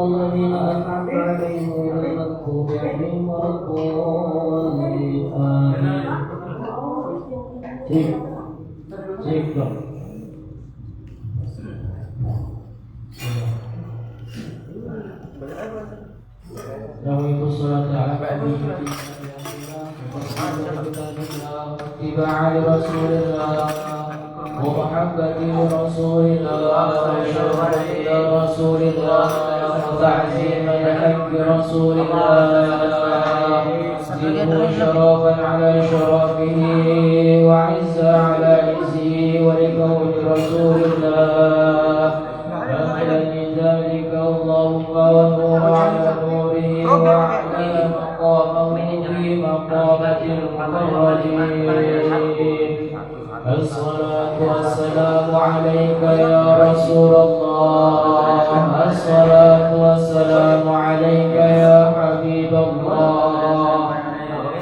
الذين أنعمت عليهم غير المغضوب عليهم ولا الضالين آمين. Cek dong. Yang salat ala اتباع لرسولillah ومحبة لرسولillah وشرف إلى رسولillah وتعظيم لحق رسولillah زده شرفا على شرفه وعزا على عزه ولكون رسولillah أهلا من ذلك اللهم والنور على نوره وعلى مقامه في مقامة المقربين الصلاة والسلام عليك يا رسول الله الصلاة والسلام عليك يا حبيب الله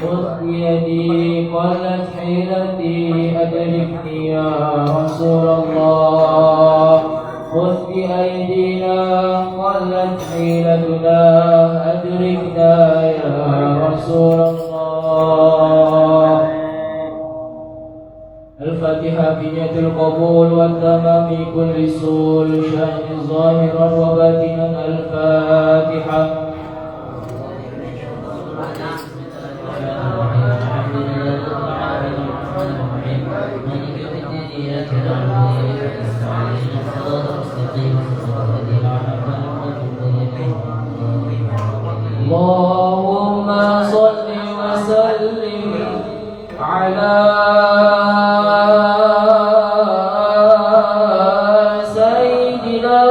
خذ بيدي قلت حيلتي أدركني يا رسول الله خذ بأيدينا قلت حيلتنا أدركنا يا رسول الله الفاتحة بنية القبول والتمام كل سول شأن ظاهرا وباطنا الفاتحة اللهم صل وسلم على سيدنا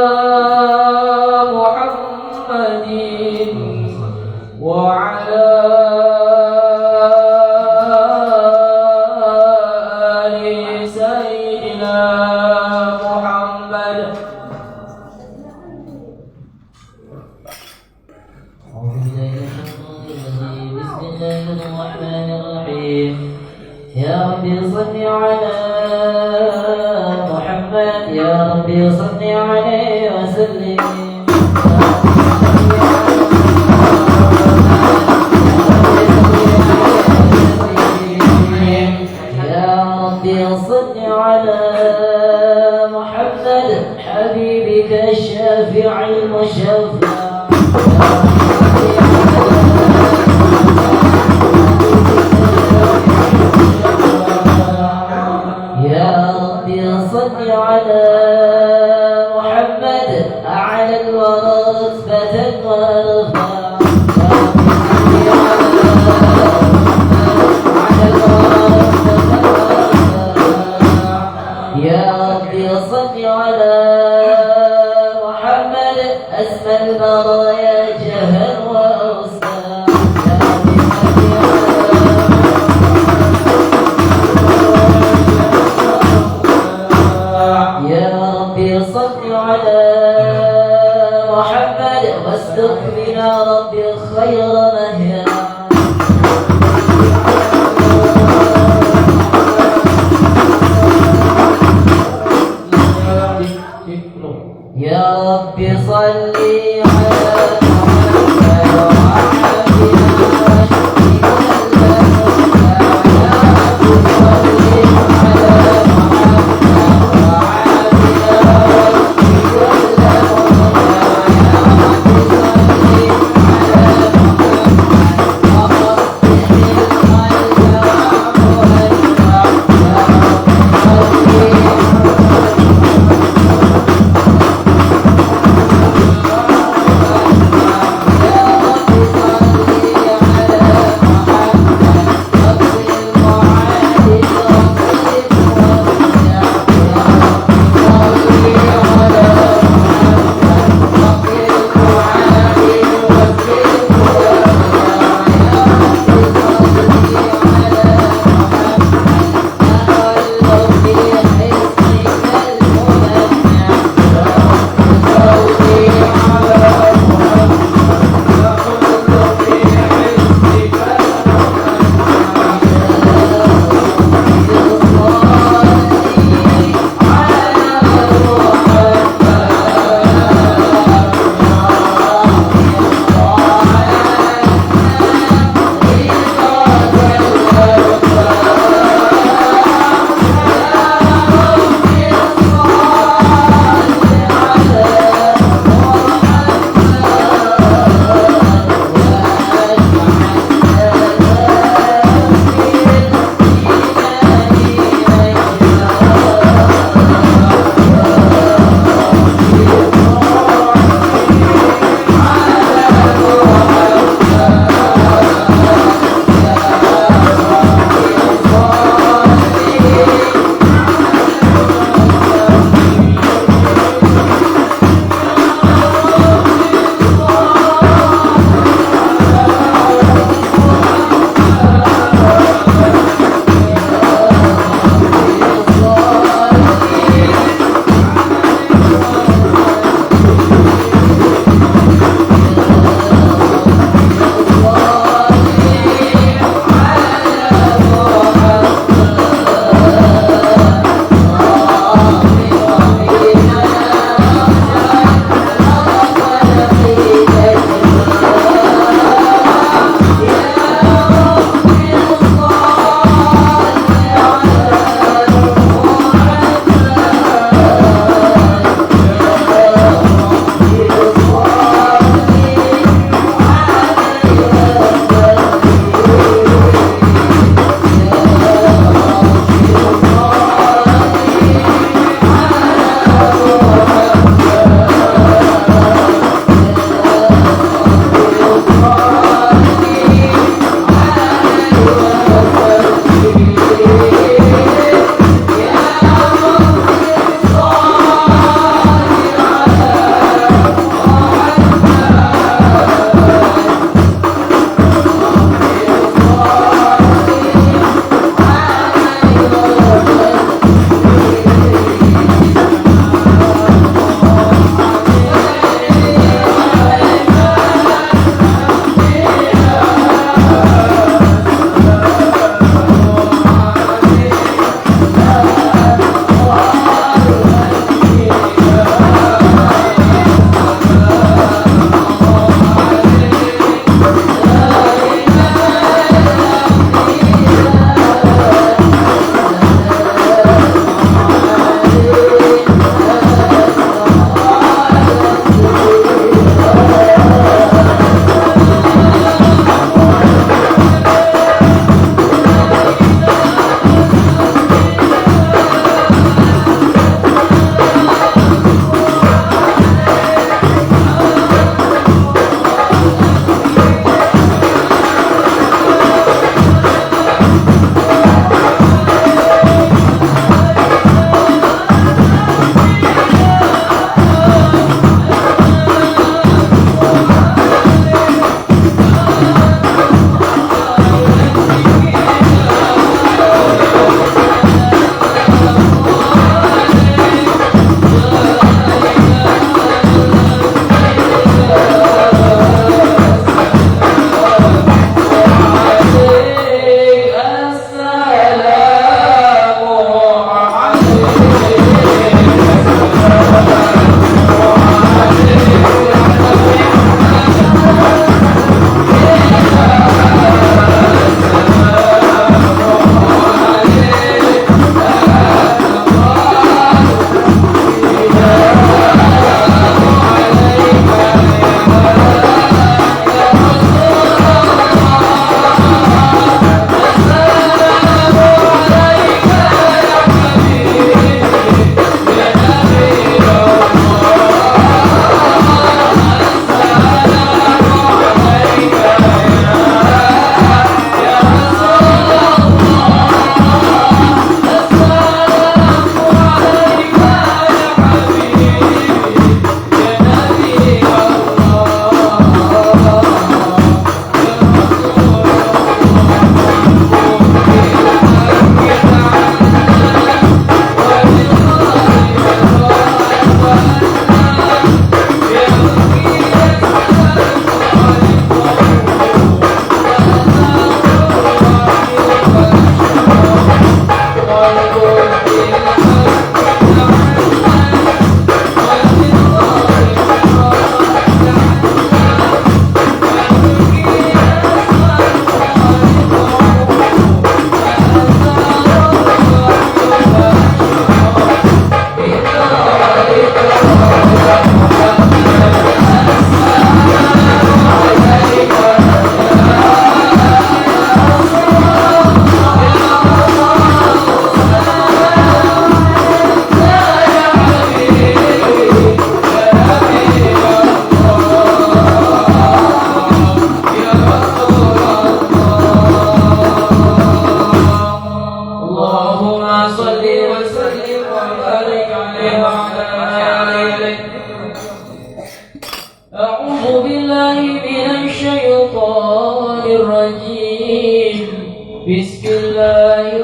محمد وعلى آل سيدنا محمد بسم الله الرحمن الرحيم يا ربي صل على محمد يا ربي صل عليه وسلم يا ربي صل على محمد حبيبك الشافع المشفع يا ربي صل على محمد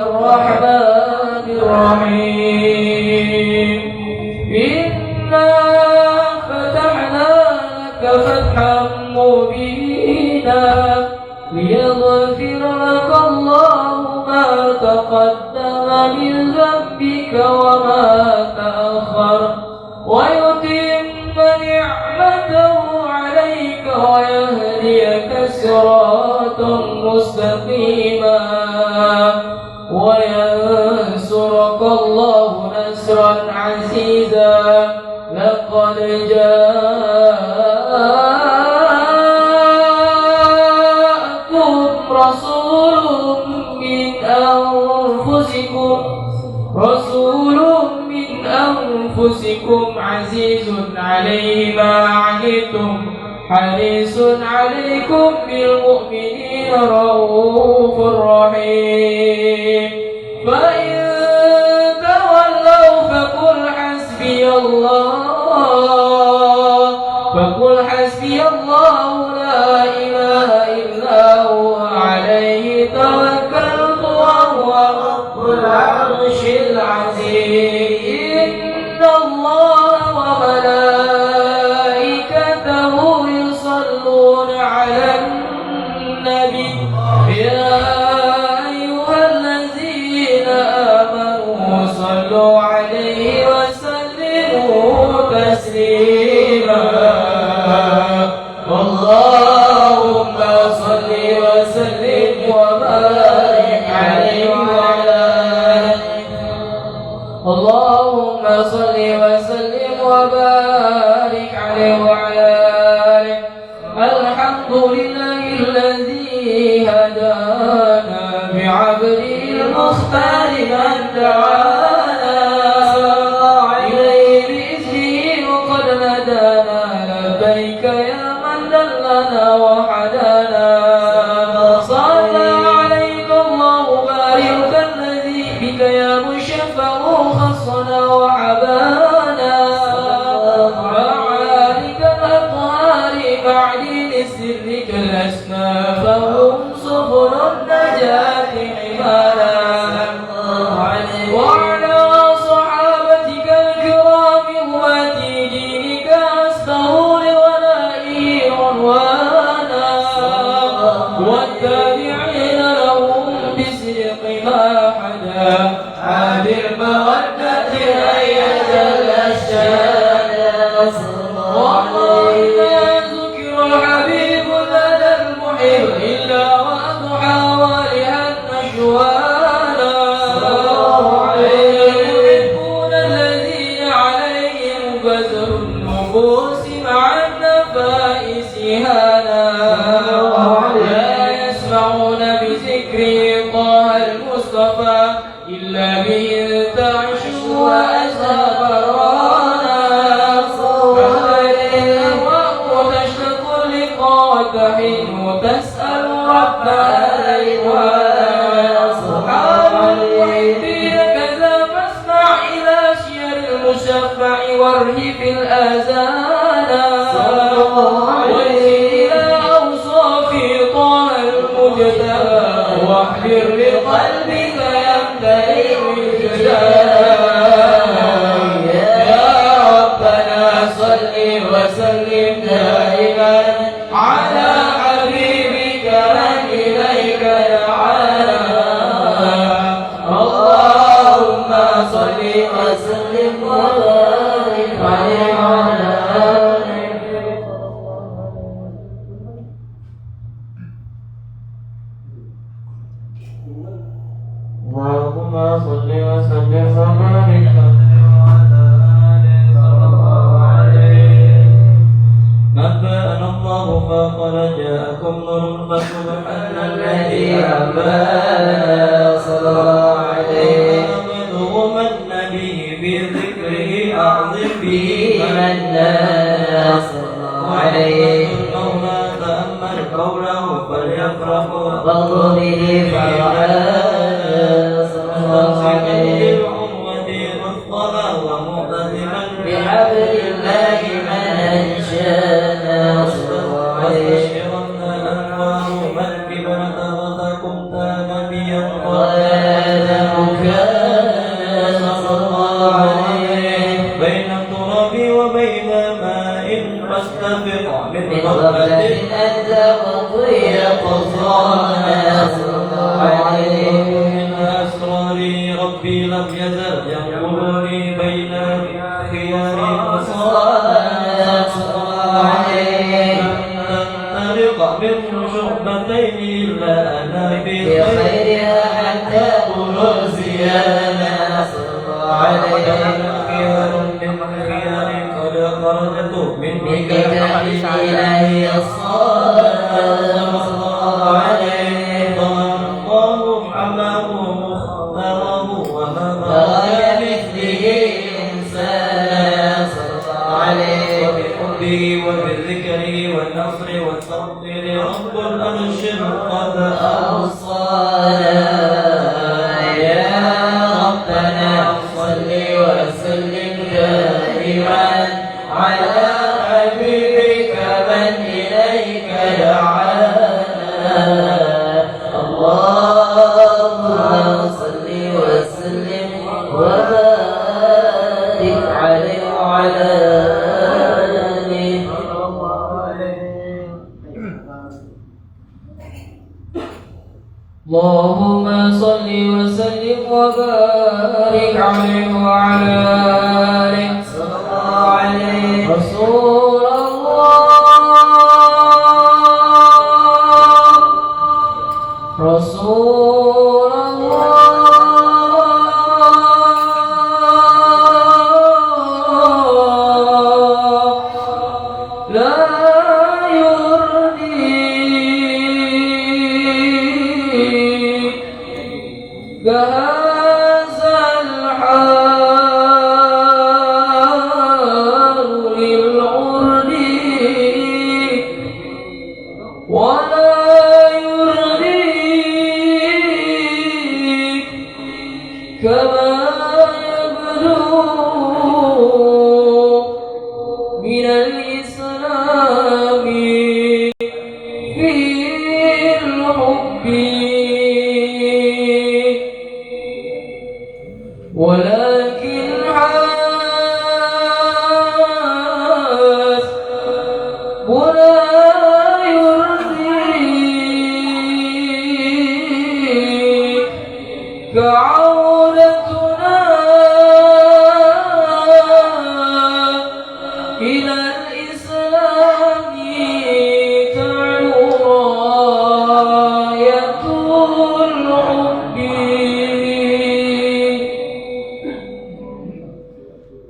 الرحمن الرحيم إنا فتحنا لك فتحا مبينا ليغفر لك الله ما تقدم من ذنبك وما تأخر ويتم نعمته عليك ويهديك صراطا مستقيما وينصرك الله نصرا عزيزا لقد جاءكم رسول من أنفسكم عزيز عليه ما عنتم حريص عليكم بالمؤمنين رؤوف رحيم فإن تولوا فقل حسبي الله لا إله إلا هو عليه توكلت وهو رب العرش العظيم إن الله وملائكته يصلون على النبي يا أيها الذين آمنوا صلوا عليه وسلموا تسليما اللهم صل وسلم وبارك عليه وعلى اللهم صل وسلم وبارك عليه وعلى آله الحمد لله الذي هدانا بعبده المختار من دعانا إليه بإذنه وقد ندانا لبيك يا من دلنا وحدانا صلى عليك الله بارك الذي بك يا مشفع خصنا وعبانا معالك الأطهار معدن سرك الأسمى فهم سبل النجاة حمانا وعلى صحابتك الكرام هوات دينك أستغول ولائه عنوانا والتابعين لهم بصدق ما حدا عاد المودة أيد الأشجار والله لا ذكر الحبيب لدى المحب إلا وأضحى والها نشوانا المحبون الذين عليهم بذل النفوس مع النفائس هانا لا يسمعون بذكر طه المصطفى إلا به تعش وأزهى برانا وتشتق اللقاء وتحين وتسأل ربها رضوانا سبحان المحبين كذا فاسمع إلى شير المشفع وارهف الآذان وانزل إلى أوصاف طه المجتبى واحضر بقلبك يمتلئ بالجلال يا ربنا صل وسلم دائما على حبيبك من إليك دعانا اللهم صل وسلم وبارك عليه وعلى آله اللهم صل وسلم وبارك وعلى آله صلى الله عليه نبأنا الله فقد جاءكم نور فسبحان الذي أنبأنا صلى الله عليه ومنهم النبي بذكره أعظم به من الناس صلى الله عليه المولى تأمل قوله فليفرحوا وغضوا به فرحا غفلة أنت مضي قصرانا صلى الله عليه. من أسراري ربي لم يزل ينقلني بين خيار قصرانا صلى الله عليه. تنطلق من شعبتين إلا أنا بخيرها حتى مرزيانا صلى الله عليه. خيار من خيار قد خرجت من كتاب إلهي الصلاة صلى الله عليه. الله حماه مختاره وما مثله إنسانا صلى الله عليه. وبحبه وبالذكر والنصر والتفضيل رب الأرش قد أوصانا. يا ربنا صل وسلم دائما على حبيبك من إليك دعانا. اللهم صل وسلم وبارك عليه وعلى آله. اللهم صل وسلم وبارك عليه وعلى آله. صلى الله عليه. رسول الله رسول الله لا بهذا الحال للعرد ولا يرضيك كما يبدو من الإسلام في الحب، ولكن حسبنا يرضيك كعودتنا إلى الإسلام تعلو راية الحب.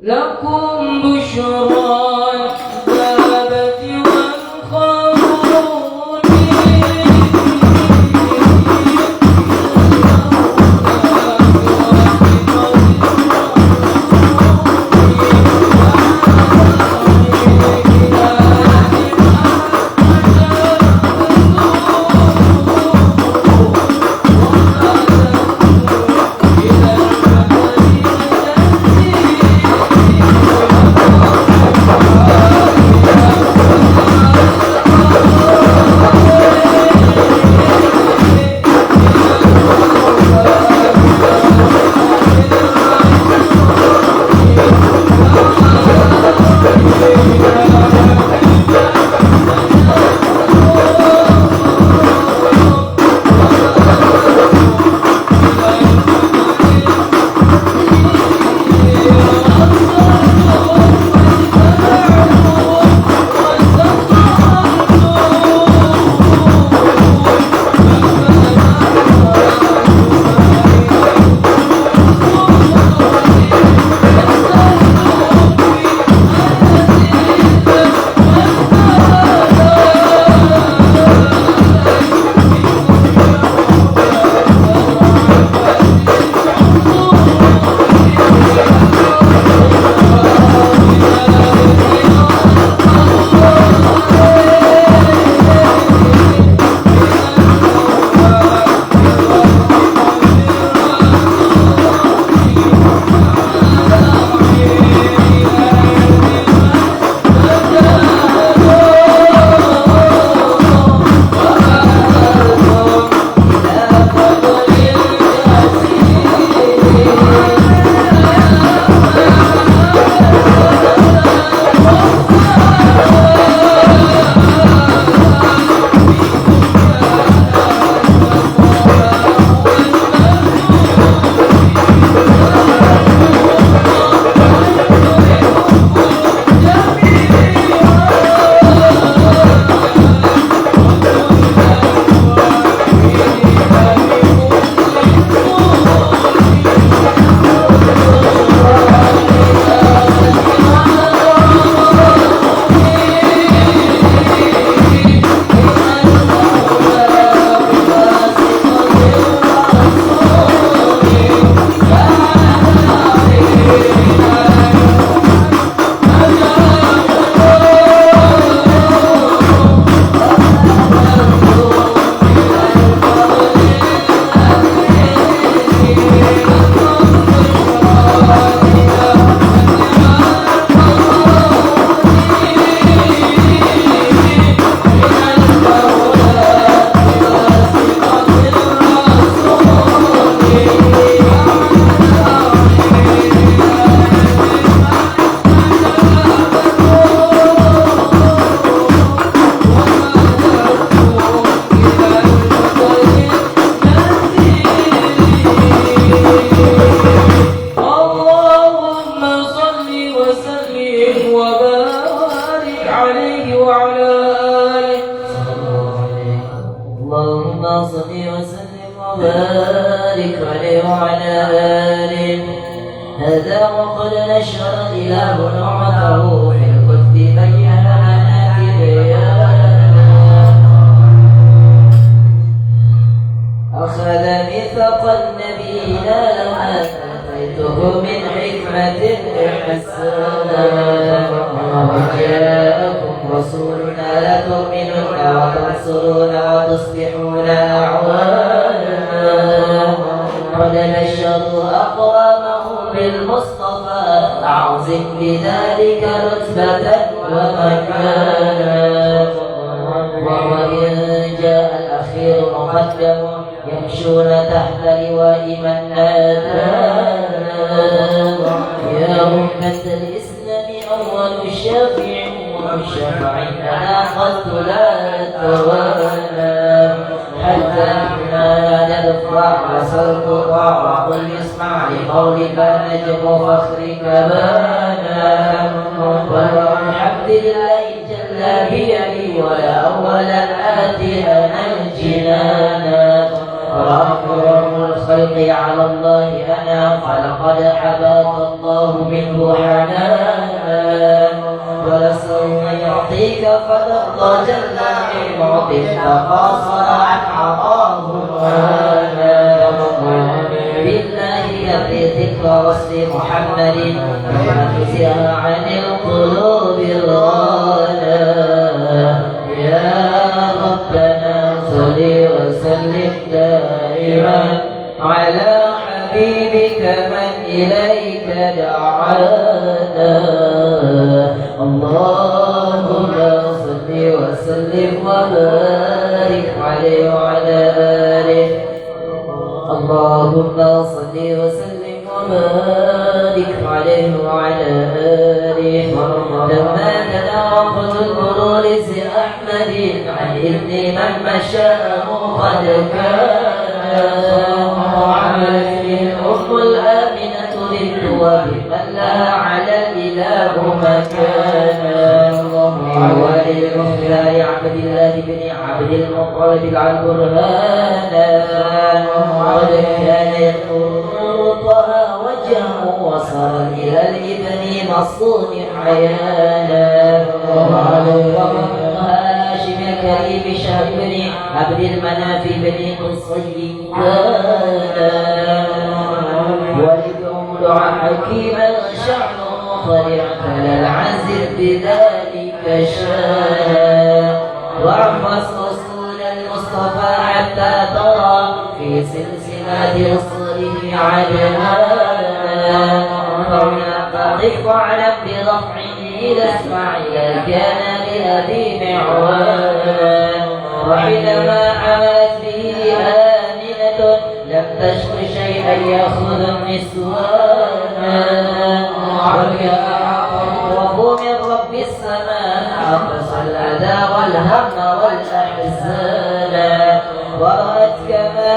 لكم بشرى الثابت والخمرون آله. هذا وقد نشر الإله نعمته في الكتب بينها أخذ ميثاق النبيين لما آتيته من حكمة حسنة وجاءكم رسولنا لتؤمنون وتنصرون وتصبحون أعوانا قد بشروا أقوامهم بالمصطفى أعظم بذلك رتبة ومكانا. وإن جاء الأخير مقدم يمشون تحت لواء من نادانا. يا أمة الإسلام أول الشافع والشفع لنا قد لا توالى حتى ما ندفع وسلطع وقل يسمع لقولك نجم فخرك بانا. والحمد لله جل بيدي ولا أولا آتيها الجنانا. وأكرم الخلق على الله أنا فلقد حباك الله منه حنانا. ولسوف يعطيك فترضى جل معطي تقاصر عن عطاه وانا. بالله يبري ذكر وصف محمد كما تزيها عن القلوب الرانا. يا ربنا صل وسلم دائما على حبيبك من إليك دعانا. اللهم صل وسلم وبارك عليه وعلى آله. اللهم صل وسلم وبارك عليه وعلى آله. لما تناقض المرور أحمد عن ابن من مشاه قد كان وعليه الأم الآمنة بالدواب من لها على الإله مكانا. وعلي المختار عبد الله بن عبد المطلب البرهانا. وقد كان يقول طه وجهه وصل إلى الابن مصون حيانا. هاشم الكريم شهر بن عبد المناف بن قصي كان. ولدعود حكيما شعره طريقة العزل بذلك شان. واحفظ رسول المصطفى حتى ترى في سلسلة رسله عدنانا. فضف على برفعه إلى اسماعيل كان لأبي معوانا. وحينما عملت به آمنة لم تشق شيئا يأخذ النسوانا. وجاء من رب السماء أقصى الأذى والهم والأحزان. ورأت كما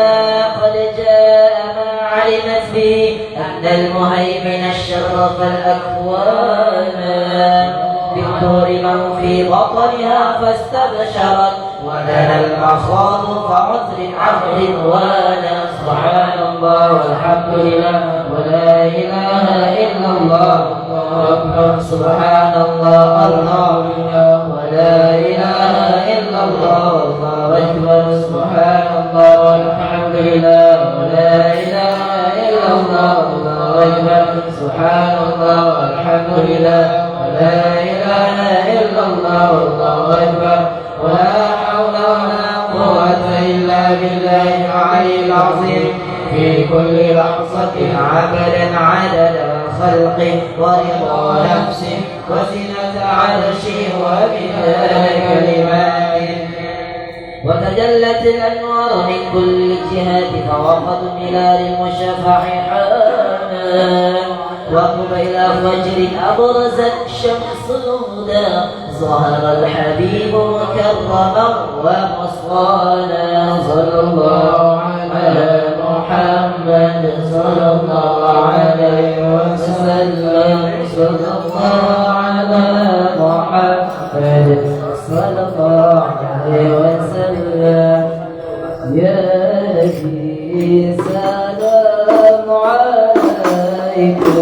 قد جاء ما علمت به أن المهيمن الشرف الأكوان بالدور من في بطنها فاستبشرت ودنا المخاض كعذر عبد وانا. سبحان الله والحمد لله ولا إله إلا الله أكبر. سبحان الله الله ولا إله إلا الله الله أكبر. سبحان الله والحمد لله ولا إله إلا الله الله أكبر. سبحان الله والحمد لله ولا إله إلا الله الله أكبر. ولا حول ولا قوة إلا بالله العلي العظيم. في كل لحظة عبدا عدد خلقه ورضا نفسه وزنة عرشه ومداد كلماته. وتجلت الأنوار من كل جهات فوقت ملال المشفع حانا. وقبيل فجر أبرزت شمس الهدى ظهر الحبيب مكرما ومصوانا. صلى الله على محمد صلى الله عليه وسلم. صلى الله على محمد صلى الله عليه وسلم. يا نبي سلام Thank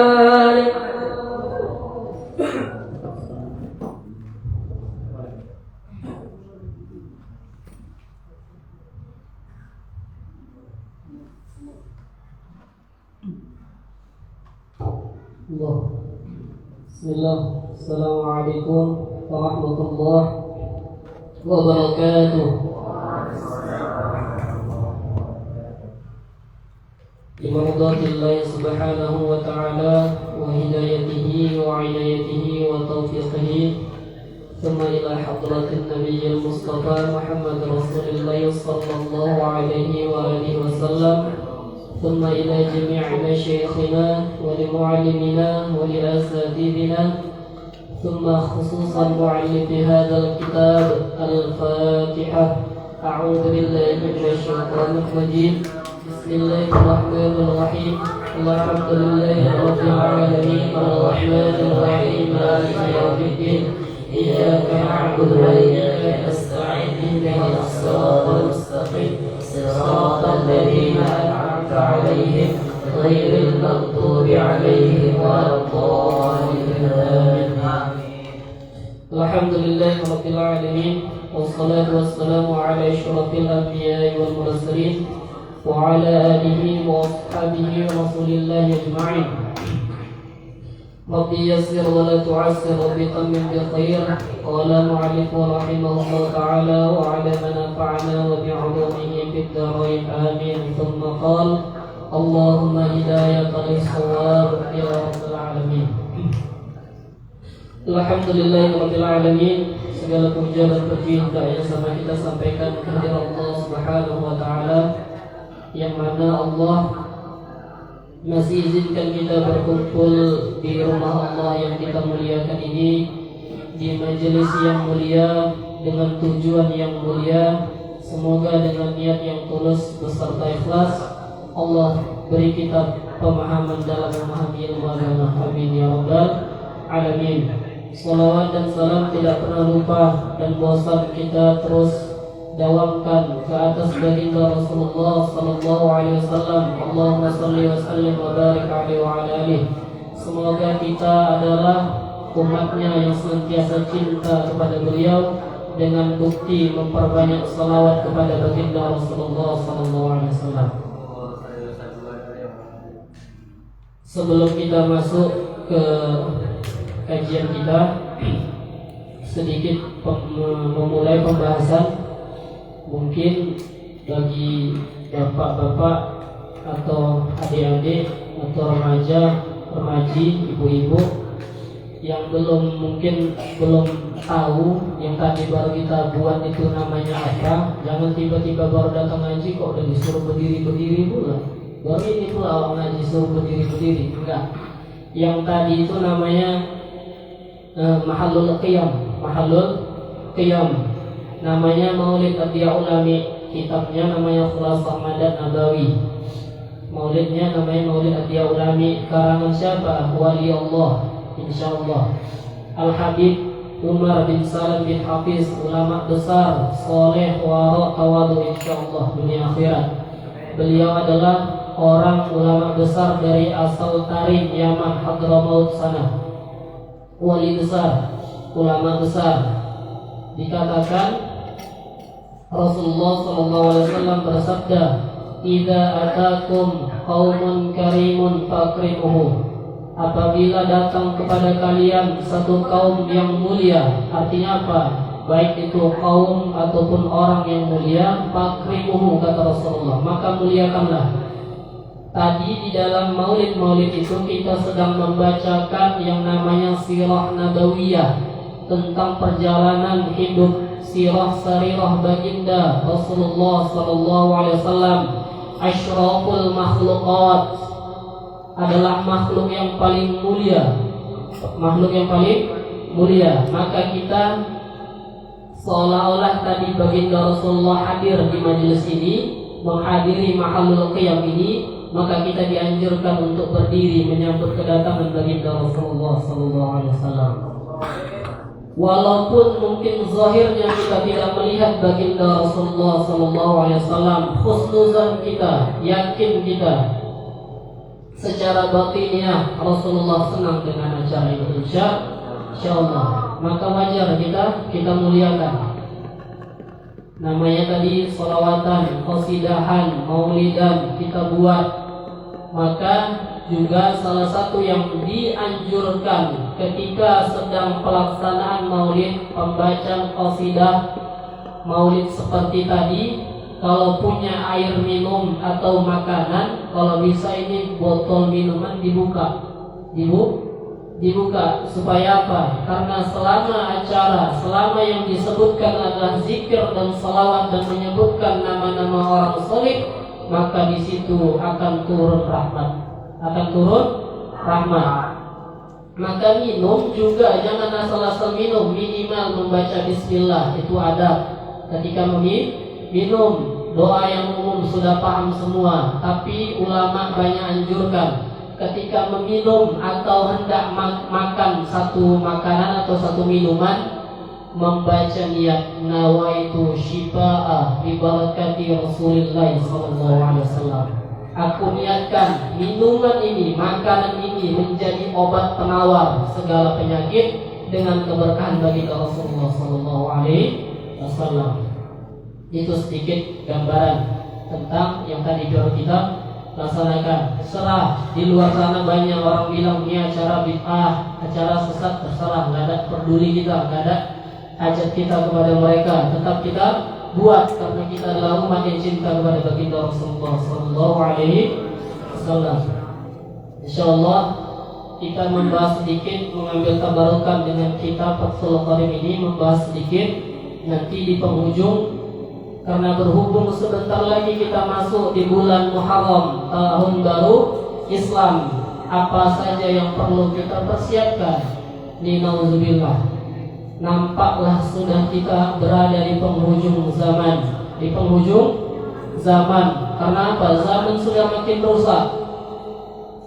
آله. Bismillah. Assalamualaikum warahmatullahi wabarakatuh. Bimardatillah subhanahu wa ta'ala wa hidayatihi wa inayatihi wa taufiqihi. Thumma ila hadratin nabiyyil mustafa Muhammad Rasulullah sallallahu alaihi wa alihi wa sallam. ثم إلى جميع مشايخنا ولمعلمنا ولأساتذتنا ثم خصوصا مؤلف هذا الكتاب الفاتحة. أعوذ بالله من الشيطان الرجيم. بسم الله الرحمن الرحيم. الحمد لله رب العالمين الرحمن الرحيم مالك يوم الدين. إياك نعبد وإياك نستعين اهدنا الصراط المستقيم صراط الذين أنعمت عليهم غير المغضوب عليهم ولا الضالين. Alhamdulillahi rabbil alamin wassalatu wassalamu ala asyrafil anbiya'i wal mursalin wa ala alihi wa ashabihi wa rasulillahi ajma'in. Rabbi yassir wa la tu'assir wa biqammin bi khair. Qala mu'allifu rahimahullah ta'ala wa ala man nafa'ana wa bi'ulumihi fid darain amin. Thumma qala Allahumma hidayatan lis-shawab ya rabbal alamin. Alhamdulillahirabbil alamin. Segala puja dan puji hendaknya sama kita sampaikan kehadirat Allah Subhanahu wa taala, yang mana Allah masih izinkan kita berkumpul di rumah Allah yang kita muliakan ini, di majelis yang mulia dengan tujuan yang mulia. Semoga dengan niat yang tulus beserta ikhlas Allah beri kita pemahaman dalam memahami ilmu agama. Amin ya rabbal alamin. Salawat dan salam tidak pernah lupa dan bosan kita terus dawamkan ke atas baginda Rasulullah sallallahu alaihi wasallam. Allahumma shalli wa sallim wa barik alaihi wa ala alihi. Semoga kita adalah umatnya yang senantiasa cinta kepada beliau dengan bukti memperbanyak salawat kepada baginda Rasulullah sallallahu alaihi wasallam. Sebelum kita masuk ke kajian kita, sedikit memulai pembahasan. Mungkin bagi bapak-bapak atau adik-adik atau remaji, ibu-ibu yang mungkin belum tahu yang tadi baru kita buat itu namanya apa, jangan tiba-tiba baru datang ngaji kok udah disuruh berdiri-berdiri pula. Baru ini pula orang ngaji suruh berdiri-berdiri, enggak. Yang tadi itu namanya Mahallul Qiyam, namanya Maulid Athiya Ulami, kitabnya namanya Khulasah Madad Nabawi. Maulidnya namanya Maulid Athiya Ulami, karangan siapa? Wali Allah, insyaallah Al-Habib Umar bin Salam bin Hafiz, ulama besar, soleh, wara, tawadu, insyaallah dunia akhirat. Beliau adalah orang ulama besar dari asal Tarim, Yaman, Hadramaut sana. Wali besar, ulama besar. Dikatakan Rasulullah SAW bersabda, "Idza atakum qaumun karimun fakrimuhu." Apabila datang kepada kalian satu kaum yang mulia, artinya apa? Baik itu kaum ataupun orang yang mulia, fakrimuhu kata Rasulullah, maka muliakanlah. Tadi di dalam maulid itu kita sedang membacakan yang namanya sirah nabawiyah, tentang perjalanan hidup sirah sarirah baginda Rasulullah sallallahu alaihi wasallam. Asyraful makhluqat, adalah makhluk yang paling mulia, maka kita seolah-olah tadi baginda Rasulullah hadir di majelis ini, menghadiri mahallul qiyam ini, maka kita dianjurkan untuk berdiri menyambut kedatangan baginda Rasulullah sallallahu alaihi wasallam. Walaupun mungkin zahirnya kita tidak melihat baginda Rasulullah sallallahu alaihi wasallam, husnuzan kita, yakin kita secara batiniah Rasulullah senang dengan acara itu, insyaallah, maka wajar kita muliakan. Namanya tadi sholawatan, qasidahan, maulidan kita buat, maka juga salah satu yang dianjurkan ketika sedang pelaksanaan maulid, pembacaan qasidah maulid seperti tadi, kalau punya air minum atau makanan, kalau bisa ini botol minuman dibuka supaya apa? Karena selama acara, selama yang disebutkan adalah zikir dan salawat dan menyebutkan nama-nama orang saleh, maka di situ akan turun rahmat. Maka minum juga jangan asal-asal minum, minimal membaca bismillah, itu adab ketika minum. Doa yang umum sudah paham semua, tapi ulama banyak anjurkan ketika meminum atau hendak makan satu makanan atau satu minuman, membaca niat nawaitu syifa'ah bi barakati Rasulillah sallallahu alaihi wasallam. Aku niatkan minuman ini, makanan ini menjadi obat penawar segala penyakit dengan keberkahan bagi Rasulullah sallallahu alaihi wasallam. Itu sedikit gambaran tentang yang tadi baru kita laksanakan. Serah, di luar sana banyak orang bilang ini acara bid'ah, acara sesat, terserah, nggak ada peduli kita, nggak ada hajat kita kepada mereka. Tetap kita buat karena kita adalah umat yang cinta kepada baginda Rasulullah sallallahu alaihi wasallam. Insyaallah kita membahas sedikit, mengambil tabarukan dengan kitab Fathul Qarim ini, membahas sedikit nanti di penghujung. Karena berhubung sebentar lagi kita masuk di bulan Muharram, tahun baru Islam, apa saja yang perlu kita persiapkan? Nauzubillah, nampaklah sudah kita berada di penghujung zaman. Karena apa? Zaman sudah makin rusak.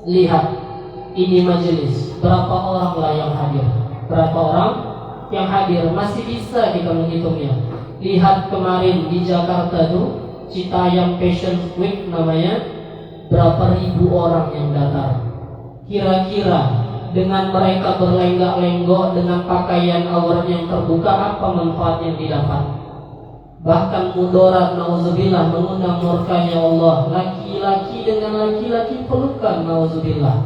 Lihat, ini majelis, berapa orang yang hadir? Masih bisa kita menghitungnya. Lihat kemarin di Jakarta tuh, Citayam Fashion Week namanya, berapa ribu orang yang datang. Kira-kira dengan mereka berlenggak-lenggok dengan pakaian aurat yang terbuka, apa manfaat yang didapat? Bahkan mudarat, nauzubillah, mengundang murkanya Allah. Laki-laki dengan laki-laki pelukan, nauzubillah,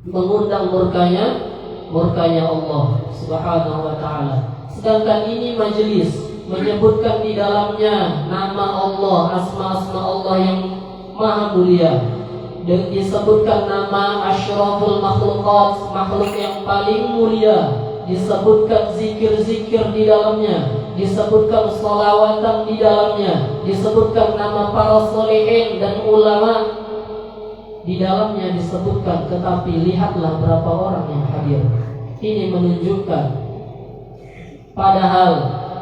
mengundang murkanya Allah subhanahu wa ta'ala. Sedangkan ini majelis menyebutkan di dalamnya nama Allah, asma-asma Allah yang maha mulia, dan disebutkan nama asyraful makhlukat, makhluk yang paling mulia, disebutkan zikir-zikir di dalamnya, disebutkan sholawatan di dalamnya, disebutkan nama para solehin dan ulama di dalamnya disebutkan. Tetapi lihatlah berapa orang yang hadir. Ini menunjukkan padahal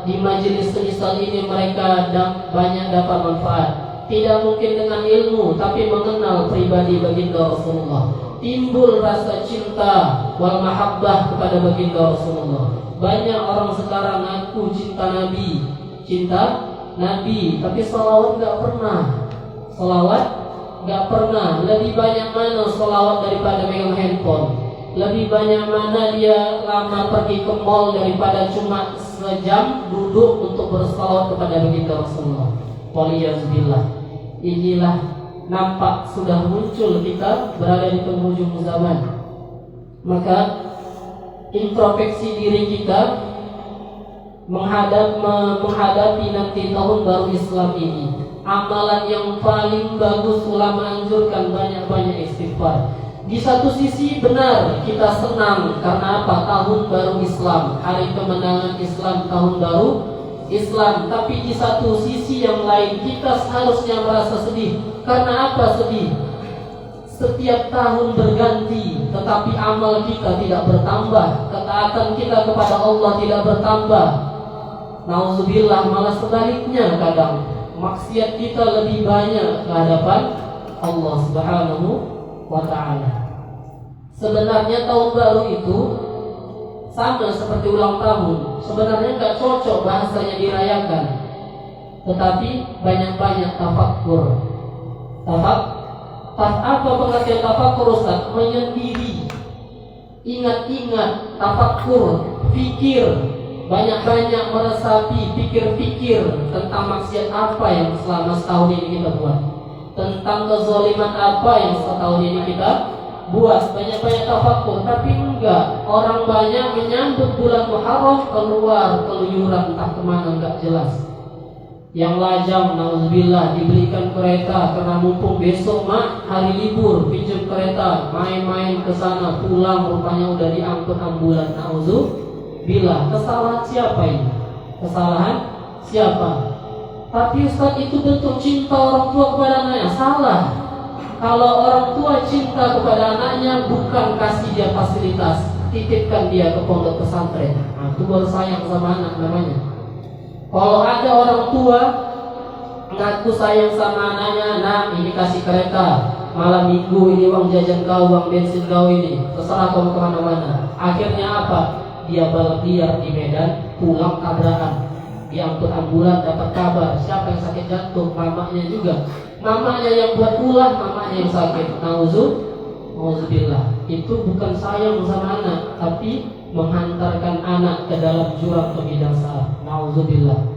di majelis semisal ini mereka banyak dapat manfaat. Tidak mungkin dengan ilmu, tapi mengenal pribadi baginda Rasulullah. Timbul rasa cinta wal mahabbah kepada baginda Rasulullah. Banyak orang sekarang ngaku cinta Nabi, tapi salawat nggak pernah. Lebih banyak mana salawat daripada megang handphone? Lebih banyak mana dia lama pergi ke mall daripada cuma sejam duduk untuk bersalawat kepada baginda Rasulullah. Waliyahzubillah. Inilah nampak sudah muncul kita berada di penghujung zaman. Maka introspeksi diri kita menghadapi nanti tahun baru Islam ini. Amalan yang paling bagus ulama anjurkan banyak-banyak istighfar. Di satu sisi benar kita senang karena apa? Tahun baru Islam, hari kemenangan Islam, tahun baru Islam. Tapi di satu sisi yang lain kita seharusnya merasa sedih. Karena apa sedih? Setiap tahun berganti, tetapi amal kita tidak bertambah, ketaatan kita kepada Allah tidak bertambah. Nauzubillah, malah sebaliknya kadang maksiat kita lebih banyak ke hadapan Allah Subhanahu wa ta'ala. Sebenarnya tahun baru itu sama seperti ulang tahun. Sebenarnya nggak cocok bahasanya dirayakan, tetapi banyak-banyak tafakkur Apa pengertian tafakur Ustaz? Menyendiri, ingat-ingat, tafakur, pikir, banyak-banyak meresapi, pikir-pikir tentang maksiat apa yang selama setahun ini kita buat, tentang kezaliman apa yang setahun ini kita buat. Banyak-banyak tafakur. Tapi enggak, orang banyak menyambut bulan Muharram keluar keluyuran entah kemana enggak jelas. Yang lajang, nauzubillah, dibelikan kereta karena mumpung besok hari libur, pinjam kereta, main-main ke sana, pulang rupanya udah diangkut ambulan, nauzubillah. Kesalahan siapa ini? Kesalahan siapa? Tapi Ustaz, itu bentuk cinta orang tua kepada anaknya. Salah. Kalau orang tua cinta kepada anaknya bukan kasih dia fasilitas, titipkan dia ke pondok pesantren. Nah, itu baru sayang sama anak namanya. Kalau ada orang tua ngaku sayang sama anaknya, nah ini kasih kereta, malam minggu ini uang jajan kau, uang bensin kau ini, terserah kau kemana-mana. Akhirnya apa? Dia balap liar di Medan, pulang tabrakan, diangkut ambulan, dapat kabar siapa yang sakit jantung, mamanya juga. Mamanya yang buat ulah, mamanya yang sakit. Nauzubillah. Itu bukan sayang sama anak, tapi menghantarkan anak ke dalam jurang kebinasaan. Nauzubillah.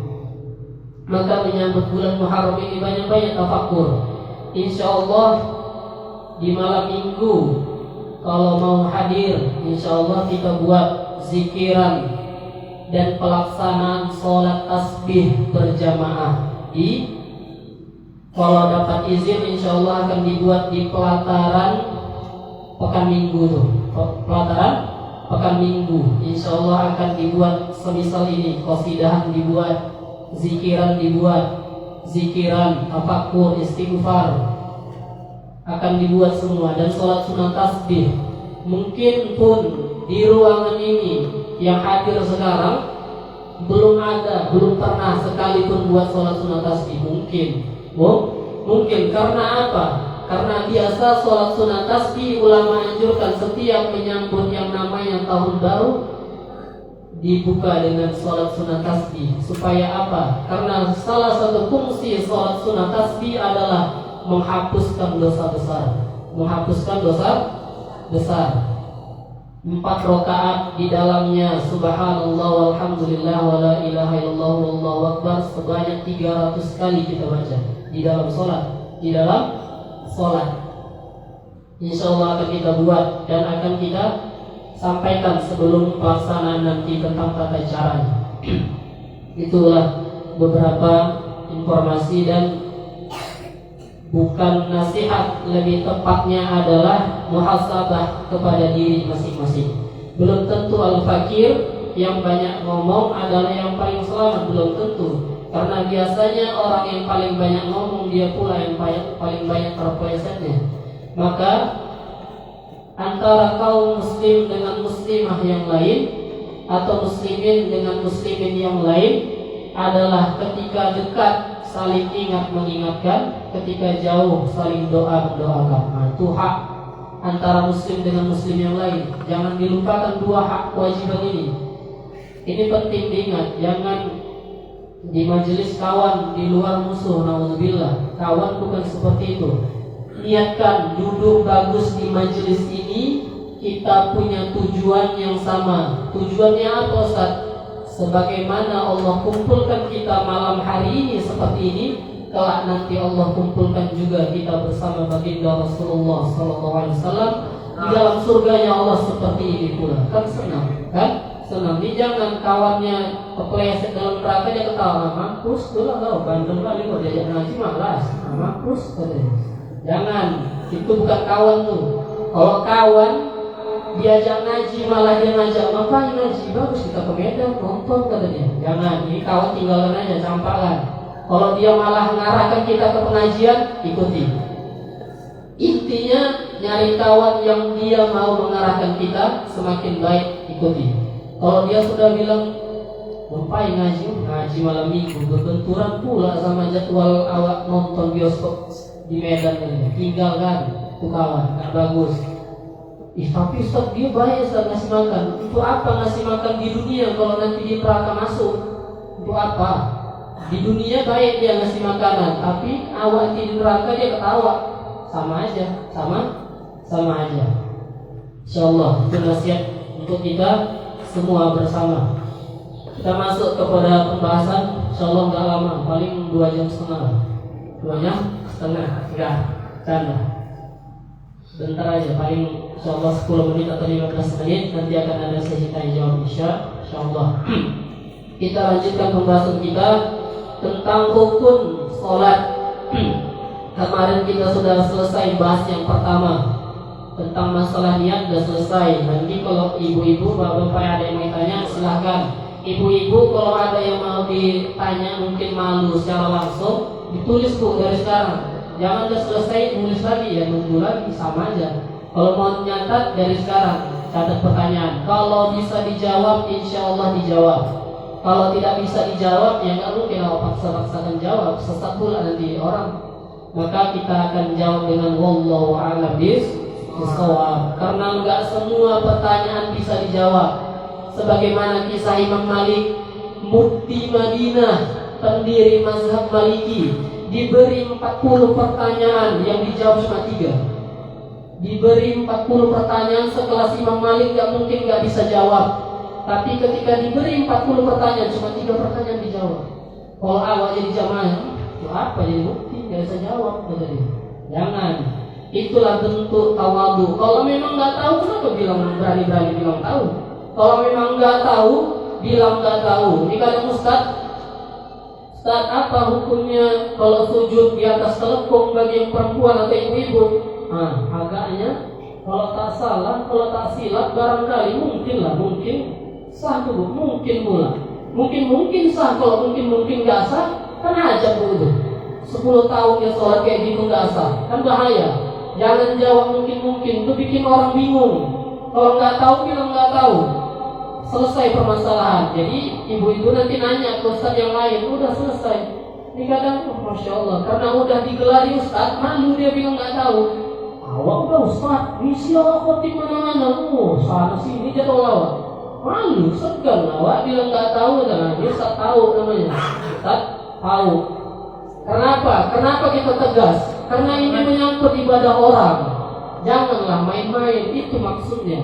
Maka menyambut bulan Muharram ini banyak-banyak tafakur. Insyaallah di malam minggu kalau mau hadir, insyaallah kita buat zikiran dan pelaksanaan sholat tasbih berjamaah di, kalau dapat izin insyaallah akan dibuat di pelataran pekan minggu tuh. Pelataran pekan minggu insyaallah akan dibuat semisal ini, qasidahan dibuat, zikiran dibuat, zikiran, tafakur, istighfar akan dibuat semua, dan sholat sunat tasbih. Mungkin pun di ruangan ini yang hadir sekarang belum pernah sekalipun buat sholat sunat tasbih. Mungkin karena apa? Karena biasa sholat sunat tasbih ulama anjurkan setiap menyambut yang namanya tahun baru dibuka dengan sholat sunat tasbih. Supaya apa? Karena salah satu fungsi sholat sunat tasbih adalah menghapuskan dosa besar. 4 rakaat di dalamnya subhanallah walhamdulillah wala ilaha illallah wallahu akbar sebanyak 300 kali kita baca di dalam sholat. Insyaallah akan kita buat dan akan kita sampaikan sebelum pelaksanaan nanti tentang tata caranya. Itulah beberapa informasi dan bukan nasihat, lebih tepatnya adalah muhasabah kepada diri masing-masing. Belum tentu al-fakir yang banyak ngomong adalah yang paling selamat, belum tentu. Karena biasanya orang yang paling banyak ngomong dia pula yang paling banyak terpelesetnya. Maka antara kaum muslim dengan muslimah yang lain atau muslimin dengan muslimin yang lain adalah ketika dekat saling ingat mengingatkan, ketika jauh saling doa mendoakan. Nah, itu hak antara muslim dengan muslim yang lain. Jangan dilupakan 2 hak kewajiban ini. Ini penting diingat. Jangan di majelis kawan di luar musuh, nauzubillah. Kawan bukan seperti itu. Niatkan duduk bagus di majelis ini, kita punya tujuan yang sama. Tujuannya apa Ustaz? Sebagaimana Allah kumpulkan kita malam hari ini seperti ini, kelak nanti Allah kumpulkan juga kita bersama baginda Rasulullah SAW di dalam surganya Allah seperti ini pula. Kan senang, kan? Senang. Ini jangan kawannya kepleset dalam neraka dia ketawa, mampus tuh lah kau, bandel kali kau diajak ngaji malas, mampus katanya. Jangan, itu bukan kawan tuh. Kalau kawan diajak ngaji malah dia ngajak, ngapain ngaji? Bagus kita ke Medan nonton katanya. Jangan, ini kawan tinggalkan aja, campakkan. Kalau dia malah mengarahkan kita ke pengajian, ikuti. Intinya nyari kawan yang dia mau mengarahkan kita semakin baik, ikuti. Kalau dia sudah bilang ngapain ngaji? Ngaji malam minggu, berbenturan pula sama jadwal awak nonton bioskop di Medan ini. Tinggalkan tuh kawan, gak bagus. Tapi Ustaz dia baik Ustaz ngasih makan. Untuk apa ngasih makan di dunia kalau nanti di neraka masuk? Untuk apa? Di dunia baik dia ngasih makanan, tapi awak di neraka dia ketawa. sama aja, sama aja. Insyaallah itu nasihat untuk kita semua bersama. Kita masuk kepada pembahasan, insyaallah nggak lama, paling 2 jam setengah. 2 jam setengah, enggak, canda. Bentar aja, paling insyaallah 10 menit atau 15 menit. Nanti akan ada sesi tanya jawab insyaallah. Kita lanjutkan pembahasan kita tentang rukun sholat. Kemarin kita sudah selesai bahas yang pertama tentang masalah niat, sudah selesai. Nanti kalau ibu-ibu, bapak-bapak ada yang mau tanya, silahkan. Ibu-ibu kalau ada yang mau ditanya, mungkin malu secara langsung, ditulis bu dari sekarang. Jangan udah selesai nulis lagi ya, nunggu lagi, sama aja. Kalau mau nyatat dari sekarang, catat pertanyaan. Kalau bisa dijawab, insya Allah dijawab. Kalau tidak bisa dijawab, ya nggak mungkin paksa-paksakan jawab, sesat pula nanti orang. Maka kita akan jawab dengan wallahu a'lam bishawab. Karena nggak semua pertanyaan bisa dijawab. Sebagaimana kisah Imam Malik, mufti Madinah, pendiri mazhab Maliki, diberi 40 pertanyaan, yang dijawab cuma 3. Diberi 40 pertanyaan sekelas Imam Malik, nggak mungkin nggak bisa jawab. Tapi ketika diberi 40 pertanyaan, cuma 3 pertanyaan dijawab. Kalau awak jadi jamaah, itu apa jadi bukti? Nggak bisa jawab, kata dia. Jangan. Itulah bentuk tawadu. Kalau memang nggak tahu, kenapa berani-berani bilang tahu? Kalau memang nggak tahu, bilang nggak tahu. Ini kata Ustaz, apa hukumnya kalau sujud di atas telekung bagi yang perempuan atau ibu-ibu? Agaknya kalau tak salah, kalau tak silap, barangkali mungkin sah tuh, mungkin sah. Kalau mungkin nggak sah, kan aja bu. 10 tahun ya sholat kayak gitu nggak sah, kan bahaya. Jangan jawab mungkin, itu bikin orang bingung. Kalau nggak tahu, bilang nggak tahu. Selesai permasalahan. Jadi ibu-ibu nanti nanya ke ustaz yang lain, udah selesai. Ini kadang, masya Allah, karena udah digelari ustaz, malu dia bilang nggak tahu. Awak udah ustaz, misi awak khotib mana-mana, sana sini jadwal awak. Malu, segan awak bilang nggak tahu, dan dia ustaz tahu namanya. Ustaz tahu. Kenapa kita tegas? Karena ini menyangkut ibadah orang. Janganlah main-main, itu maksudnya.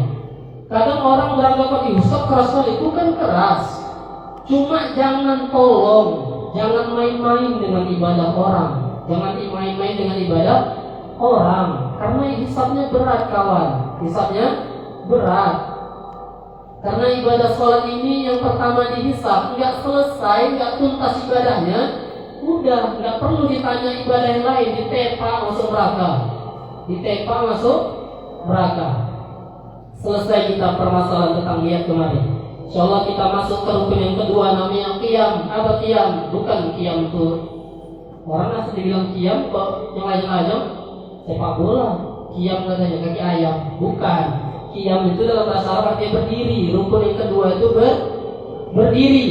Kadang orang beranggapan ustaz keras sekali, itu kan keras. Cuma jangan main-main dengan ibadah orang. Jangan main-main dengan ibadah orang. Karena hisabnya berat kawan. Hisabnya berat. Karena ibadah sholat ini yang pertama dihisab, nggak selesai, nggak tuntas ibadahnya, udah nggak perlu ditanya ibadah yang lain, ditepa masuk neraka. Selesai kita permasalahan tentang niat kemarin. Insyaallah kita masuk ke rukun yang kedua, namanya qiyam. Apa qiyam? Bukan qiyam itu orang asli dibilang qiyam kok yang lain-lain sepak bola. Qiyam katanya kaki ayam. Bukan. Qiyam itu dalam bahasa Arab artinya berdiri. Rukun yang kedua itu berdiri.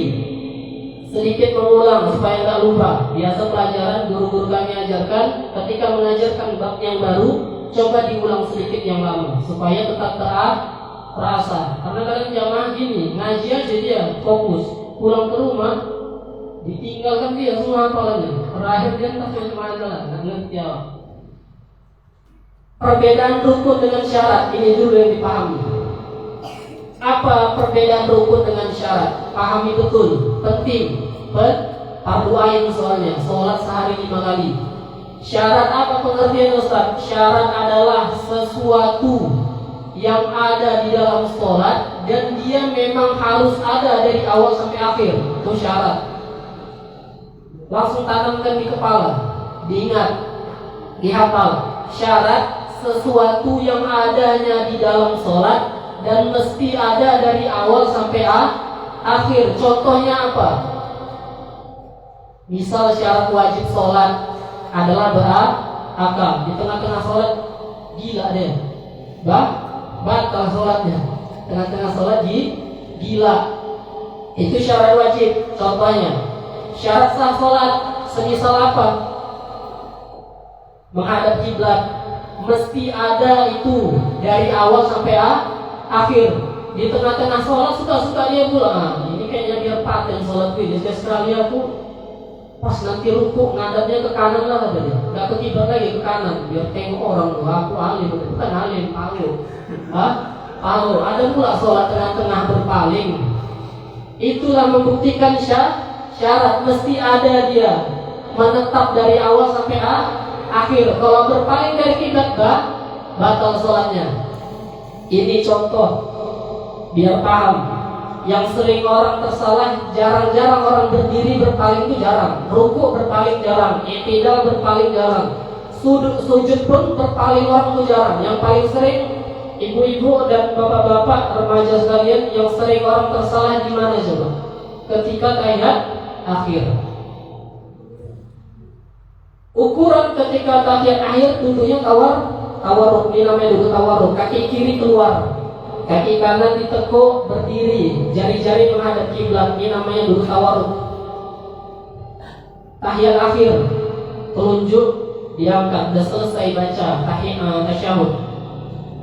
Sedikit mengulang supaya nggak lupa. Biasa pelajaran guru-guru kami ajarkan, ketika mengajarkan bab yang baru, coba diulang sedikit yang lama supaya tetap terasa. Karena kadang jamaah gini, ngaji aja dia fokus, pulang ke rumah ditinggalkan dia semua hafalannya. Terakhir dia entah kemana lah, nggak ngerti apa. Perbedaan rukun dengan syarat ini dulu yang dipahami. Apa perbedaan rukun dengan syarat? Pahami betul, penting. Fardu ain soalnya, sholat sehari 5 kali. Syarat apa pengertian Ustaz? Syarat adalah sesuatu yang ada di dalam sholat dan dia memang harus ada dari awal sampai akhir. Itu syarat. Langsung tanamkan di kepala, diingat, dihafal. Syarat sesuatu yang adanya di dalam sholat dan mesti ada dari awal sampai akhir. Contohnya apa? Misal syarat wajib sholat adalah berakal. Di tengah-tengah sholat gila deh, batal sholatnya. Tengah-tengah sholat gila. Itu syarat wajib. Contohnya syarat sah sholat semisal apa? Menghadap kiblat. Mesti ada itu dari awal sampai akhir. Di tengah-tengah sholat suka-suka dia pulang. Ini kayaknya biar paten sholat ini. Sekali aku Pas nanti rukuk ngadapnya ke kanan lah kata dia, nggak ke kiblat lagi, ke kanan, biar tengok orang. Wah, aku alim, bukan alim, palu. Palu. Ada pula sholat tengah-tengah berpaling. Itulah membuktikan syarat mesti ada dia menetap dari awal sampai akhir. Kalau berpaling dari kiblat batal sholatnya. Ini contoh biar paham. Yang sering orang tersalah, jarang-jarang orang berdiri berpaling itu jarang, rukuk berpaling jarang, i'tidal berpaling jarang, sujud pun berpaling orang itu jarang. Yang paling sering ibu-ibu dan bapak-bapak remaja sekalian, yang sering orang tersalah di mana coba? Ketika tahiyat akhir. Ukuran ketika tahiyat akhir duduknya tawarruk, ini namanya duduk tawarruk, kaki kiri keluar. Kaki kanan ditekuk berdiri, jari-jari menghadap kiblat. Ini namanya duduk tawarruk. Tahiyat akhir, telunjuk diangkat, sudah selesai baca tasyahud.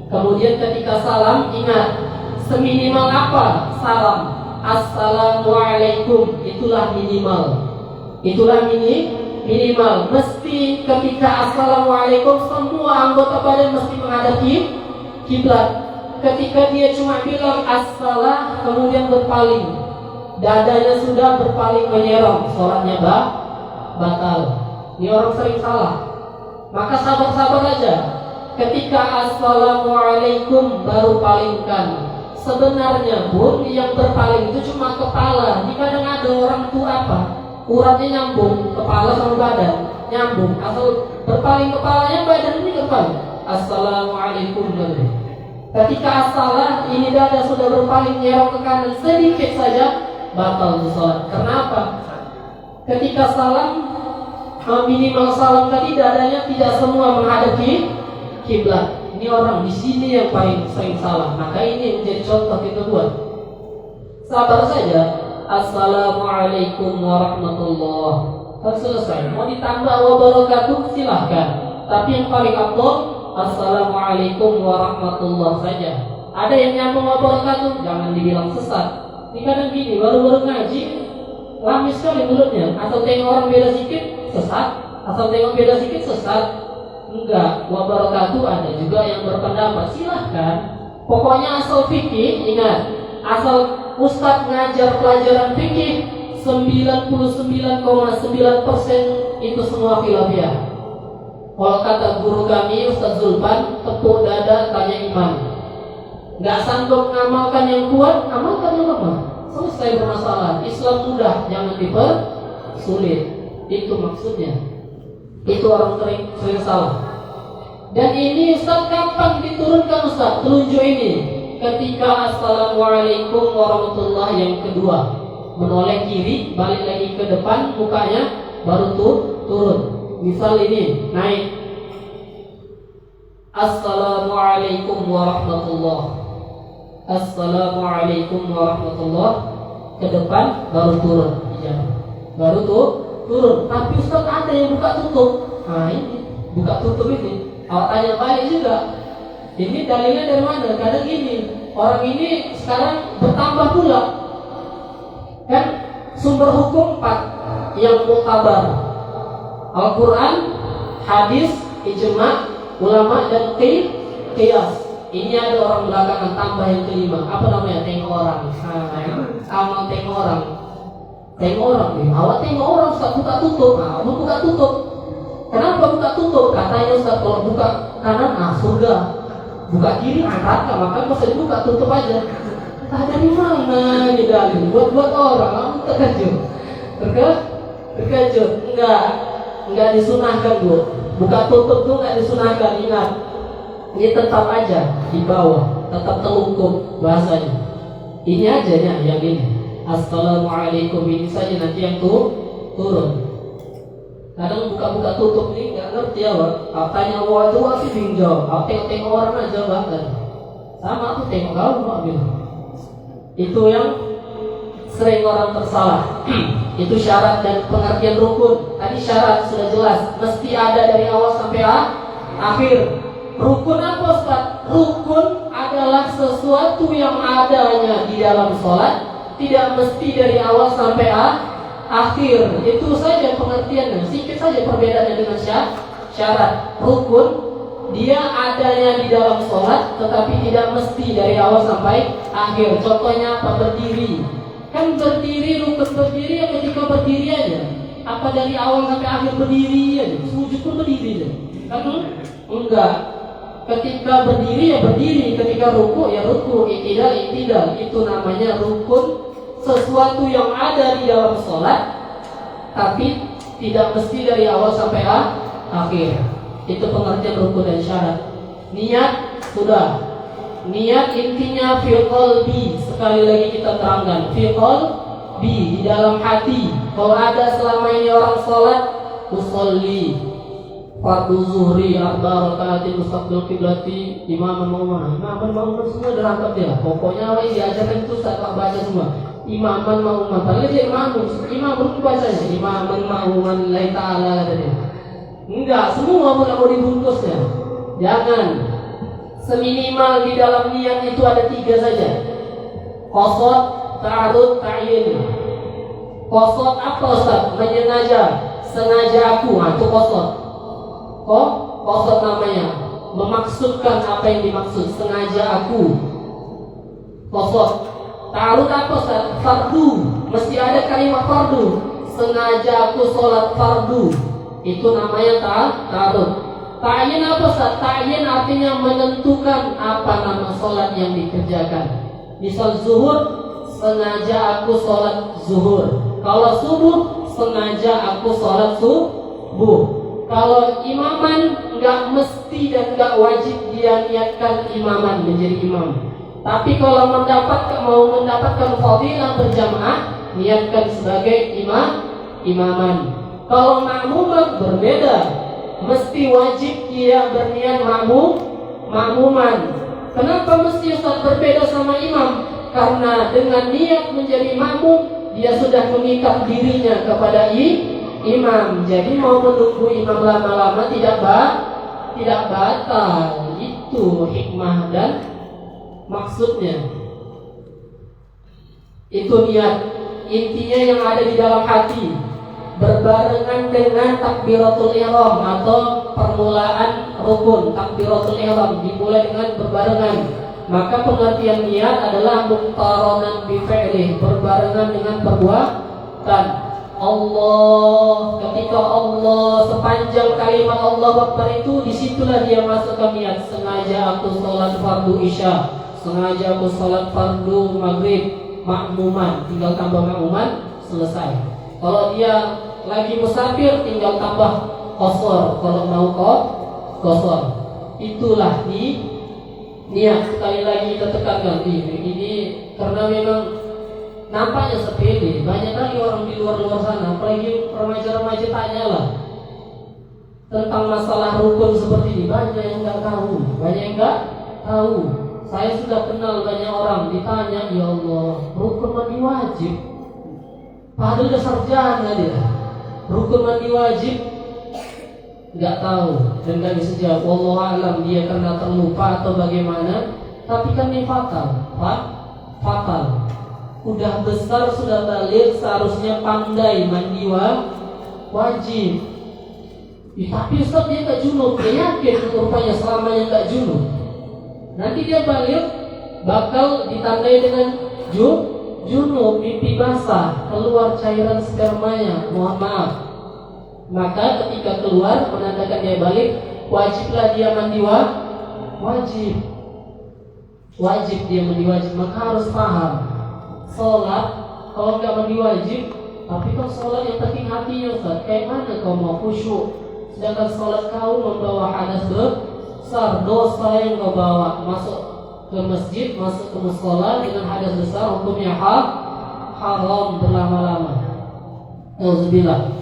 Kemudian ketika salam, ingat seminimal apa salam? Assalamualaikum. Itulah minimal. Minimal. Mesti ketika assalamualaikum semua anggota badan mesti menghadapi kiblat. Ketika dia cuma bilang assalam kemudian berpaling, dadanya sudah berpaling menyerong, sholatnya batal. Ini orang sering salah. Maka sabar-sabar aja. Ketika assalamualaikum baru palingkan. Sebenarnya pun yang berpaling itu cuma kepala. Ini kadang ada orang tuh uratnya nyambung, kepala sama badan nyambung. Asal berpaling kepalanya, badan ini berpaling. Assalamualaikum. Ketika assalam ini dada sudah berpaling nyerong ke kanan sedikit saja, batal sholat. Kenapa? Ketika salam, minimal salam tadi dadanya tidak semua menghadapi kiblat. Ini orang di sini yang paling sering salah. Maka ini menjadi contoh kita buat. Sabar saja. Assalamualaikum warahmatullahi wabarakatuh. Selesai. Mau ditambah wabarakatuh silahkan. Tapi yang paling afdal Assalamualaikum warahmatullahi saja. Ada yang nyambung wabarakatuh, jangan dibilang sesat. Ini kadang gini, baru-baru ngaji lamis sekali mulutnya. Atau tengok orang beda sikit sesat, atau tengok beda sikit sesat. Enggak, wabarakatuh ada juga yang berpendapat. Silahkan. Pokoknya asal fikih, ingat, asal ustadz ngajar pelajaran fikih 99,9% itu semua khilafiyah. Kalau kata guru kami Ustaz Zulfan, tepuk dada tanya imam. Gak sanggup ngamalkan yang kuat, amalkan yang lemah. Selesai bermasalah. Islam mudah, jangan dipersulit. Itu maksudnya. Itu orang sering salah. Dan ini Ustaz kapan diturunkan Ustaz? Telunjuk ini ketika assalamualaikum warahmatullahi yang kedua, menoleh kiri, balik lagi ke depan mukanya, baru turun. Misal ini naik assalamualaikum warahmatullahi, assalamualaikum warahmatullahi, ke depan baru turun, ya. Baru turun. Tapi Ustaz ada yang buka tutup. Nah ini buka tutup ini. Awak tanya balik juga. Ini dalilnya dari mana? Kadang gini, orang ini sekarang bertambah pula. Kan sumber hukum 4 yang muktabar. Al-Quran, hadis, ijma, ulama, dan qiyas. Ini ada orang belakangan tambah yang kelima. Apa namanya? Tengok orang. Amal tengok orang. Tengok orang nih. Awak tengok orang Ustaz buka tutup. Nah, kamu buka tutup. Kenapa buka tutup? Katanya Ustaz kalau buka kanan, surga. Buka kiri, neraka. Maka masa dibuka tutup aja. Dari mana ini dalil? Buat orang. Kamu terkejut. Terkejut. Enggak disunahkan Bu. Buka tutup tuh enggak disunahkan. Ingat, ini tetap aja di bawah, tetap telungkup bahasanya. Ini aja yang ini. Assalamualaikum ini saja nanti yang turun. Kadang buka-buka tutup nih enggak ngerti ya Pak. Tanya Allah itu sih bingung jawab. Tengok orang aja bahkan. Sama aku tengok kau Pak bilang. Itu yang sering orang tersalah. Itu syarat dan pengertian rukun. Tadi syarat sudah jelas, mesti ada dari awal sampai akhir. Rukun apa Ustaz? Rukun adalah sesuatu yang adanya di dalam sholat, tidak mesti dari awal sampai akhir. Itu saja pengertiannya. Sedikit saja perbedaannya dengan syarat. Rukun dia adanya di dalam sholat, tetapi tidak mesti dari awal sampai akhir. Contohnya apa? Berdiri. Kan berdiri, rukun berdiri ya ketika berdiri aja. Apa dari awal sampai akhir berdiri aja? Sujud pun berdiri aja. Kan enggak. Ketika berdiri ya berdiri, ketika ruku ya ruku, iktidal. Itu namanya rukun, sesuatu yang ada di dalam sholat, tapi tidak mesti dari awal sampai akhir. Itu pengertian rukun dan syarat. Niat sudah. Niat intinya fi qalbi. Sekali lagi kita terangkan, fi qalbi, di dalam hati. Kalau ada selama ini orang sholat, usolli fardu zuhri arba rakaatin mustaqbil qiblati imaman ma'muman semua dirangkap dia. Pokoknya apa yang diajarkan itu saya baca semua. Imaman ma'muman, padahal dia imam itu bacanya imaman ma'muman lillahi ta'ala kata dia. Enggak, semua mau dibungkusnya. Jangan. Seminimal di dalam niat itu ada 3 saja. Qasad, ta'arud, ta'yin. Qasad apa Ustaz? Menyengaja, sengaja aku, itu qasad. Qasad namanya, memaksudkan apa yang dimaksud, sengaja aku. Qasad. Ta'arud apa Ustaz? Fardu. Mesti ada kalimat fardu. Sengaja aku sholat fardu. Itu namanya ta'arud. Ta'yin apa Ustaz? Ta'yin artinya menentukan apa nama sholat yang dikerjakan. Misal zuhur, sengaja aku sholat zuhur. Kalau subuh, sengaja aku sholat subuh. Kalau imaman, nggak mesti dan nggak wajib dia niatkan imaman, menjadi imam. Tapi kalau mau mendapatkan fadilah berjamaah, niatkan sebagai imaman. Kalau makmuman berbeda, mesti wajib dia berniat makmuman. Kenapa mesti Ustaz berbeda sama imam? Karena dengan niat menjadi makmum, dia sudah mengikat dirinya kepada imam. Jadi mau menunggu imam lama-lama tidak batal. Itu hikmah dan maksudnya. Itu niat. Intinya yang ada di dalam hati, berbarengan dengan takbiratul ihram atau permulaan rukun. Takbiratul ihram dimulai dengan berbarengan. Maka pengertian niat adalah muqtaranan bi fi'lih, berbarengan dengan perbuatan. Allah, ketika Allah sepanjang kalimat Allah Akbar itu, disitulah dia masukkan niat. Sengaja aku sholat fardu isya, sengaja aku sholat fardu maghrib, makmuman, tinggal tambah makmuman, selesai. Kalau dia lagi musafir, tinggal tambah qasar, kalau mau qasar. Itulah niat. Sekali lagi kita tekankan ini karena memang nampaknya sepele. Banyak kali orang di luar sana, apalagi remaja-remaja, tanyalah tentang masalah rukun seperti ini. Banyak yang nggak tahu. Saya sudah kenal banyak orang, ditanya, ya Allah, rukun mandi wajib. Padahal udah sarjana dia. Rukun mandi wajib, nggak tahu dan nggak bisa jawab. Wallahu a'lam, dia karena terlupa atau bagaimana. Tapi kan ini fatal. Udah besar, sudah balik, seharusnya pandai mandi wajib. Tapi Ustaz dia nggak junub, dia yakin rupanya selamanya nggak junub. Nanti dia balik bakal ditandai dengan junub, mimpi basah, keluar cairan spermanya, mohon maaf. Maka ketika keluar menandakan dia balik, wajiblah dia mandi wajib dia mandi wajib. Maka harus paham, sholat kalau nggak mandi wajib, tapi kan sholat yang penting hatinya Ustaz. Kayak mana kau mau khusyuk, sedangkan sholat kau membawa hadas besar, dosa yang kau bawa, masuk ke masjid, masuk ke mushola dengan hadas besar, hukumnya haram berlama-lama. Auzubillah.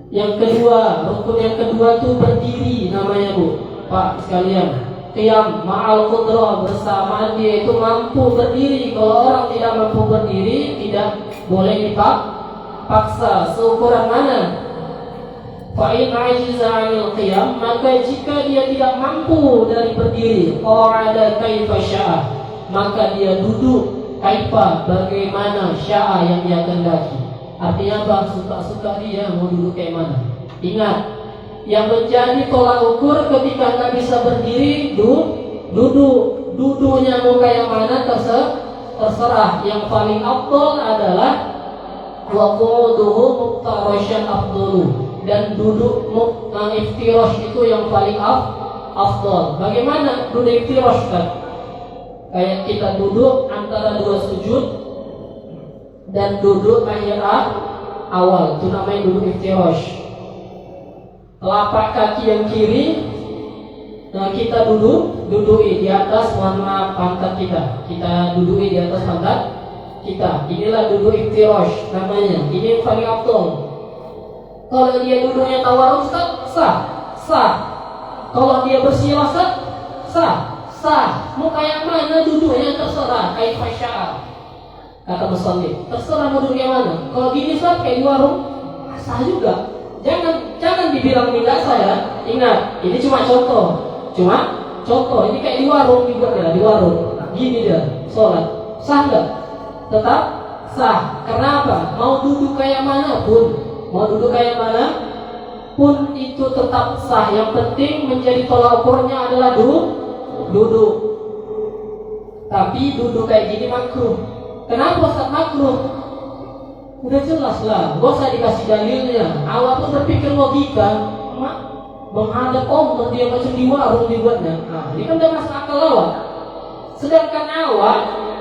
Yang kedua, rukun yang kedua itu berdiri namanya Bu, Pak sekalian. Qiyam ma'al qudrah, bersamaan dia itu mampu berdiri. Kalau orang tidak mampu berdiri, tidak boleh dipaksa. Seukuran mana? Fa'in ajiza 'anil qiyam, maka jika dia tidak mampu dari berdiri, qa'ada kaifa syaa, maka dia duduk kaifa, bagaimana syaa yang dia kehendaki. Artinya apa? Suka-suka dia mau duduk kayak mana. Ingat, yang menjadi tolak ukur ketika nggak bisa berdiri, duduk. Duduknya mau kayak mana terserah. Yang paling afdol adalah waquduhu muftarasyan afdalu, dan duduk iftirash itu yang paling afdol. Bagaimana duduk iftirash kan? Kayak kita duduk antara dua sujud dan duduk tahiyat awal, itu namanya duduk iftirash. Telapak kaki yang kiri kita duduki di atas, mohon maaf, pantat kita duduki di atas pantat kita. Inilah duduk iftirash namanya. Ini yang paling afdol. Kalau dia duduknya tawarruk sah. Kalau dia bersila sah. Mau kayak mana duduknya terserah, kayak fasya'a. Kata musallin, terserah mau duduk yang mana. Kalau gini sah kayak di warung, sah juga. Jangan dibilang tidak sah ya. Ingat, ini cuma contoh. Ini kayak di warung dibuatnya, di warung. Gini dia, sholat. Sah enggak? Tetap sah. Karena apa? Mau duduk kayak mana pun itu tetap sah. Yang penting menjadi tolak ukurnya adalah duduk. Tapi duduk kayak gini makruh. Kenapa Ustaz makruh? Udah jelas lah, gak usah dikasih dalilnya. Awal tuh berpikir logika, menghadap Allah dia macam di warung dibuatnya. Nah, ini kan udah masuk akal awal. Sedangkan awal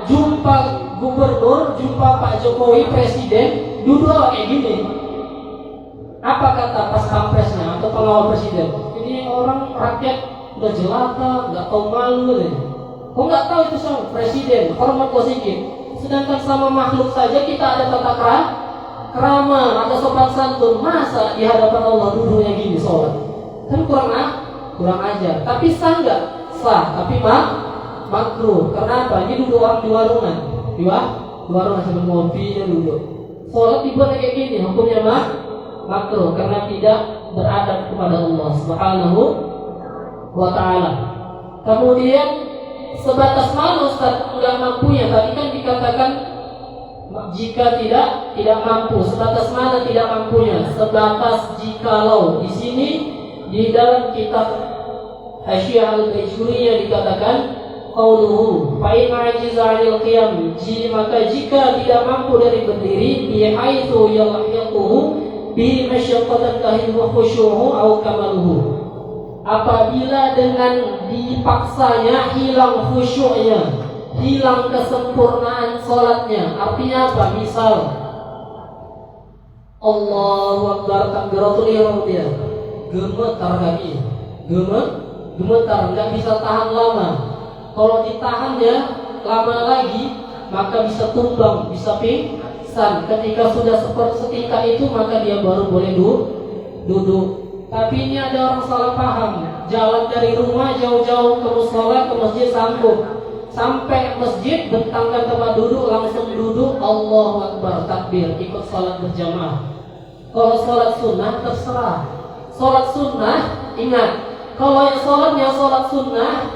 jumpa gubernur, jumpa Pak Jokowi presiden, duduk kayak gini. Apa kata pas pampresnya atau pengawal presiden? Ini orang rakyat udah jelata, nggak tahu malu deh. Kok nggak tahu itu sama presiden, hormat sedikit. Sedangkan sama makhluk saja kita ada tata krama, ada sopan santun. Masa di hadapan Allah duduknya gini sholat? Kan kurang ajar. Tapi sah nggak? Sah. Tapi makruh. Karena apa? Ini duduk orang di warungan. Di warungan sambil ngopi dia duduk. Sholat dibuat kayak gini. Hukumnya makruh karena tidak beradab kepada Allah Subhanahu wa ta'ala. Kemudian sebatas mana Ustaz enggak mampunya? Tadi kan dikatakan jika tidak mampu. Sebatas mana tidak mampunya? Sebatas jikalau. Di sini di dalam kitab Hasyiah Al-Bajuriyah dikatakan qauluhu fa in ajiza 'anil qiyam, maka jika tidak mampu dari berdiri, bi haitsu yalhaquhu bi masyaqqatan kahil wa khusyu'u aw kamaluhu, apabila dengan dipaksanya hilang khusyuknya, hilang kesempurnaan sholatnya. Artinya apa? Misal Allahu Akbar takbiratul ihram dia gemetar kaki, gemetar, nggak bisa tahan lama. Kalau ditahannya lama lagi maka bisa tumbang, bisa pingsan. Ketika sudah sepersetika itu maka dia baru boleh duduk. Tapi ini ada orang salah paham. Jalan dari rumah jauh-jauh ke mushola, ke masjid sanggup. Sampai masjid bentangkan tempat duduk, langsung duduk, Allahu Akbar, takbir, ikut sholat berjamaah. Kalau sholat sunnah terserah. Sholat sunnah, ingat, kalau yang sholatnya sholat sunnah,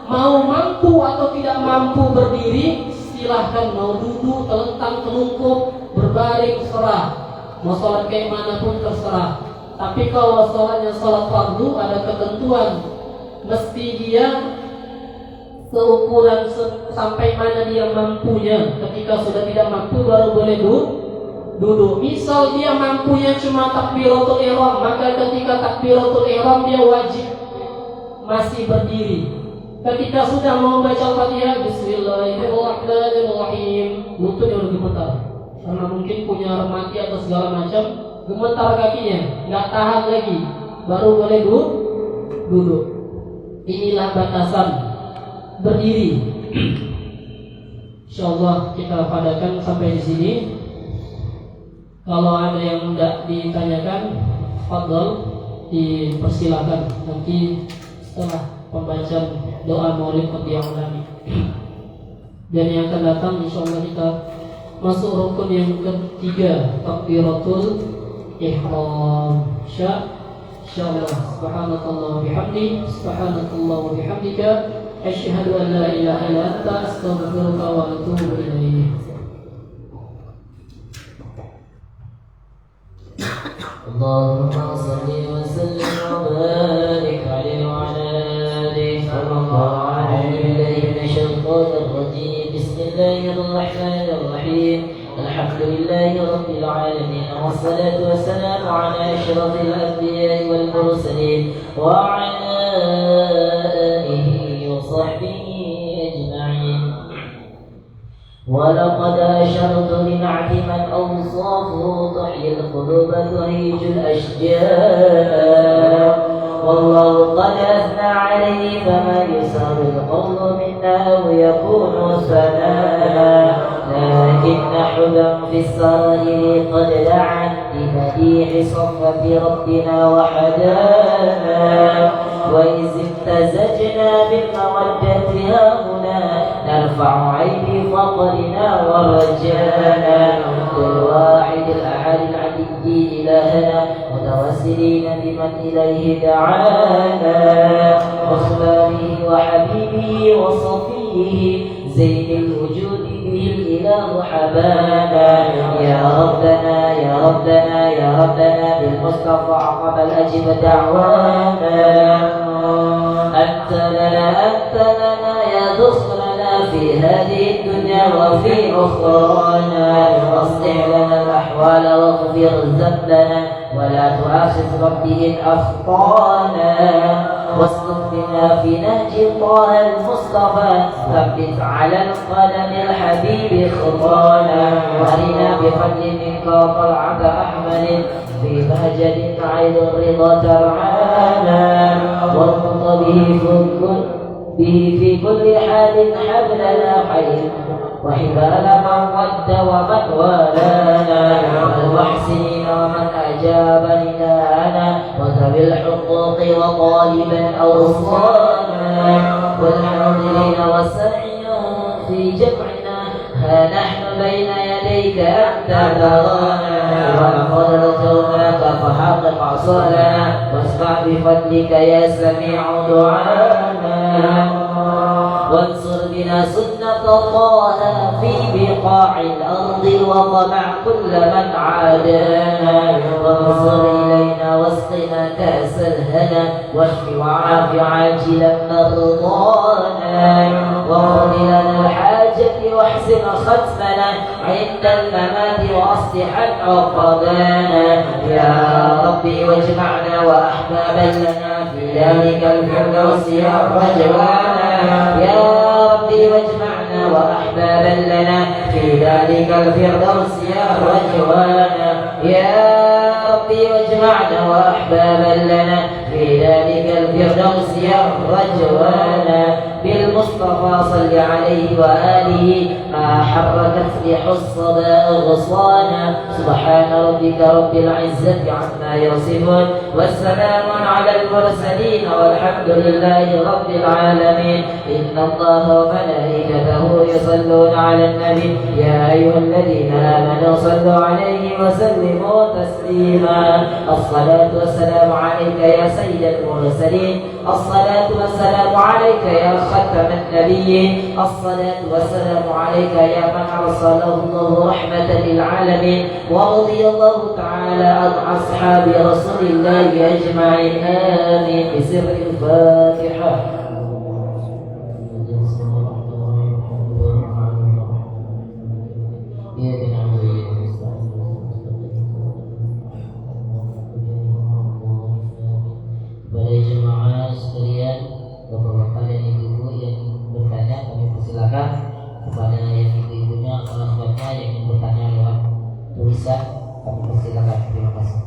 mau mampu atau tidak mampu berdiri, silahkan. Mau duduk, telentang, telungkup, berbaring, serah. Mau sholat kayak mana pun terserah. Tapi kalau sholatnya sholat fardu, ada ketentuan. Mesti dia seukuran sampai mana dia mampunya. Ketika sudah tidak mampu baru boleh duduk. Misal dia mampunya cuma takbiratul ihram, maka ketika takbiratul ihram dia wajib masih berdiri. Ketika sudah mau baca Fatihah, Bismillahirrahmanirrahim, lututnya udah gemetar. Karena mungkin punya remati atau segala macam, gemetar kakinya, nggak tahan lagi, baru boleh duduk. Inilah batasan berdiri. Insyaallah kita padakan sampai di sini. Kalau ada yang tidak ditanyakan, fadhol, dipersilakan nanti setelah pembacaan doa Maulid Qadiyah Nabi. Dan yang akan datang insyaallah kita masuk rukun yang ketiga, takbiratul ihram. Insyaallah. Subhanakallah bihamdi, subhanakallah wa bihamdika, asyhadu an la ilaha illa anta, astaghfiruka wa atubu ilaik. اللهم صل وسلم وبارك عليه وعلى آله صلى الله عليه من الشيطان الرجيم. بسم الله الرحمن الرحيم. الحمد لله رب العالمين، والصلاة والسلام على أشرف الأنبياء والمرسلين وعلى آله وصحبه أجمعين. ولقد أشرت لنعت من أوصافه تحيي القلوب تهيج الأشجار، والله قد أثنى عليه فما يسار القول منا أو يكون ثناء، لكن حبا في السرائر قد دعا لمديح صفة ربنا وحدانا، وإذ امتزجنا بالمودة هاهنا نرفع عيب فقرنا ورجانا، بالواحد الأحد العلي إلهنا متوسلين بمن إليه دعانا، وأخباره وحبيبه وصفيه زين الوجود به الإله حبانا. يا ربنا يا ربنا يا ربنا بالمصطفى عقب الأجب دعوانا، أنت لنا يا ذخرنا في هذه الدنيا وفي أخرانا، أصلح لنا الأحوال واغفر ذنبنا ولا تؤاخذ ربي إن أخطانا، واسلك بنا في نهج طه المصطفى، ثبت على القلم الحبيب خطانا، وارنا بفضل منك وطلعة أحمد في بهجة عين الرضا ترعانا، واربط به في كل حال حبلنا حي وحبال من ود ومن والانا، والمحسنين ومن أجاب نداءنا، وذوي الحقوق وطالبا أوصانا، والحاضرين والسعين في جمعنا، ها نحن بين يديك أنت ترانا، ولقد رجوناك فحقق عصانا، واسمع بفضلك يا سميع دعانا، وانصر بنا سنة الله في بقاع الأرض وطمع كل من عادانا، وانصر إلينا واسقنا كأس الهنا، واشف وعاف عاجلا مرضانا، واقض لنا الحاجة واحسن ختمنا عند الممات وأصلح عقبانا، يا ربي واجمعنا وأحبابا لنا في ذلك الفردوس يا رجوانا، يا ربي واجمعنا وأحبابا لنا في ذلك الفردوس يا رجوانا، يا ربي واجمعنا وأحبابا لنا في ذلك الفردوس يا رجوانا، بالمصطفى صل عليه وآله ما حركت ريح الصدى غصوانا، سبحان ربك رب العزة عما يصفون، والسلام على المرسلين والحمد لله رب العالمين. إن الله وملائكته يصلون على النبي، يا أيها الذين آمنوا صلوا عليه وسلموا تسليما. الصلاة والسلام عليك يا سيد المرسلين، الصلاة والسلام عليك يا ختم النبيين، الصلاة والسلام عليك يا من أرسله الله رحمة للعالمين، ورضي الله تعالى عن أصحاب رسول الله أجمعين، آمين. بسر الفاتحة. Kepada jemaah sekalian, bapak-bapak dan ibu-ibu yang bertanya, kami persilakan kepada yang ibu-ibunya, akhwatnya yang ingin bertanya lewat tulisan, kami persilakan. Terima kasih.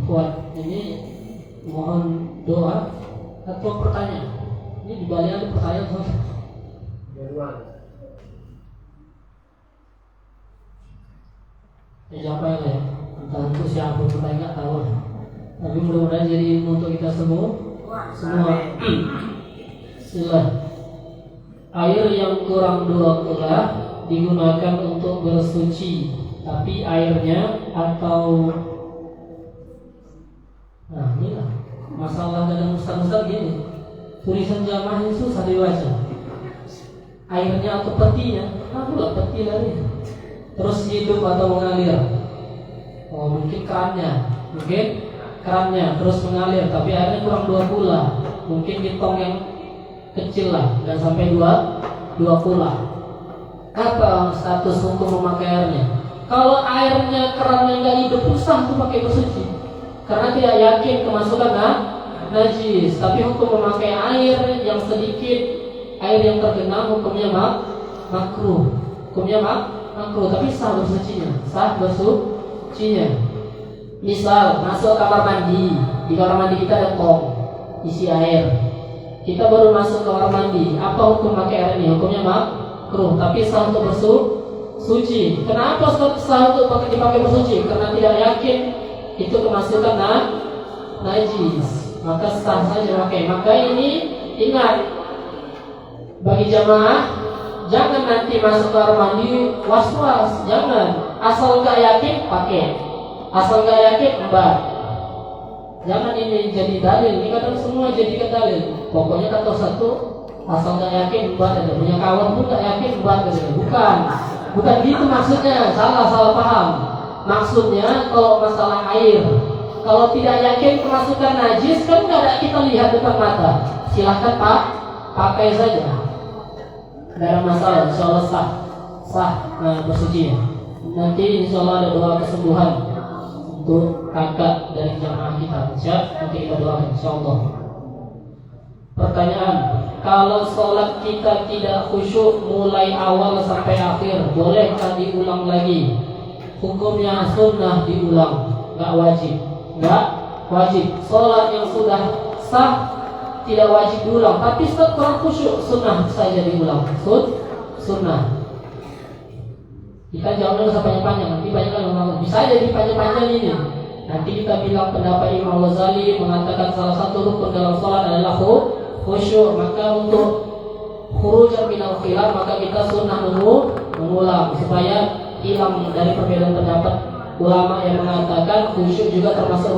Buat ini mohon doa atau pertanyaan. Ini di Bali ada pertanyaan Ustaz. Ya jawab aja ya. Entah itu siapa bertanya nggak tahu. Tapi mudah-mudahan jadi untuk kita semua. Bismillah. Air yang kurang 2 kula digunakan untuk bersuci, tapi airnya atau inilah masalah dalam ustaz-ustaz gini. Tulisan jamaah itu susah dibaca. Airnya atau petinya, pula peti lagi. Terus hidup atau mengalir. Mungkin kerannya terus mengalir, tapi airnya kurang 2 kula. Mungkin di tong yang kecil lah, dan sampai 2 kula. Apa status hukum memakai airnya? Kalau airnya kerannya nggak hidup, susah tuh pakai bersuci, karena tidak yakin kemasukan najis. Tapi hukum memakai air yang sedikit, air yang tergenang, hukumnya makruh. Hukumnya makruh, tapi sah bersucinya. Misal masuk kamar mandi, di kamar mandi kita ada tong isi air. Kita baru masuk kamar mandi, apa hukum pakai air ini? Hukumnya makruh, tapi sah untuk bersuci. Kenapa sah untuk dipakai bersuci? Karena tidak yakin itu kemasukan najis, maka sah saja pakai. Maka ini ingat, bagi jamaah, jangan nanti masuk kamar mandi was-was, jangan. Asal nggak yakin pakai, asal nggak yakin embat. Jangan ini jadi dalil. Ini kadang semua jadikan dalil. Pokoknya kata satu, asal nggak yakin embat. Ada punya kawan pun nggak yakin embat. Bukan gitu maksudnya. Salah paham. Maksudnya kalau masalah air, kalau tidak yakin kemasukan najis, kan nggak ada kita lihat depan mata. Silahkan pakai saja. Tidak ada masalah. Insya Allah sah bersuci. Nanti insya Allah ada doa kesembuhan untuk kakak dari jamaah kita. Nanti kita doakan insya Allah. Pertanyaan, kalau sholat kita tidak khusyuk mulai awal sampai akhir, bolehkah diulang lagi? Hukumnya sunnah diulang, nggak wajib. Sholat yang sudah sah tidak wajib diulang, tapi setelah khusyuk sunnah saja diulang. Sunnah. Kita jawabnya usah panjang-panjang, nanti banyak yang ngomong. Bisa jadi panjang-panjang ini. Nanti kita bilang pendapat Imam Ghazali mengatakan salah satu rukun dalam sholat adalah khusyuk. Maka untuk khurujan minal khilaf, maka kita sunnah mengulang supaya hilang dari perbedaan pendapat ulama yang mengatakan khusyuk juga termasuk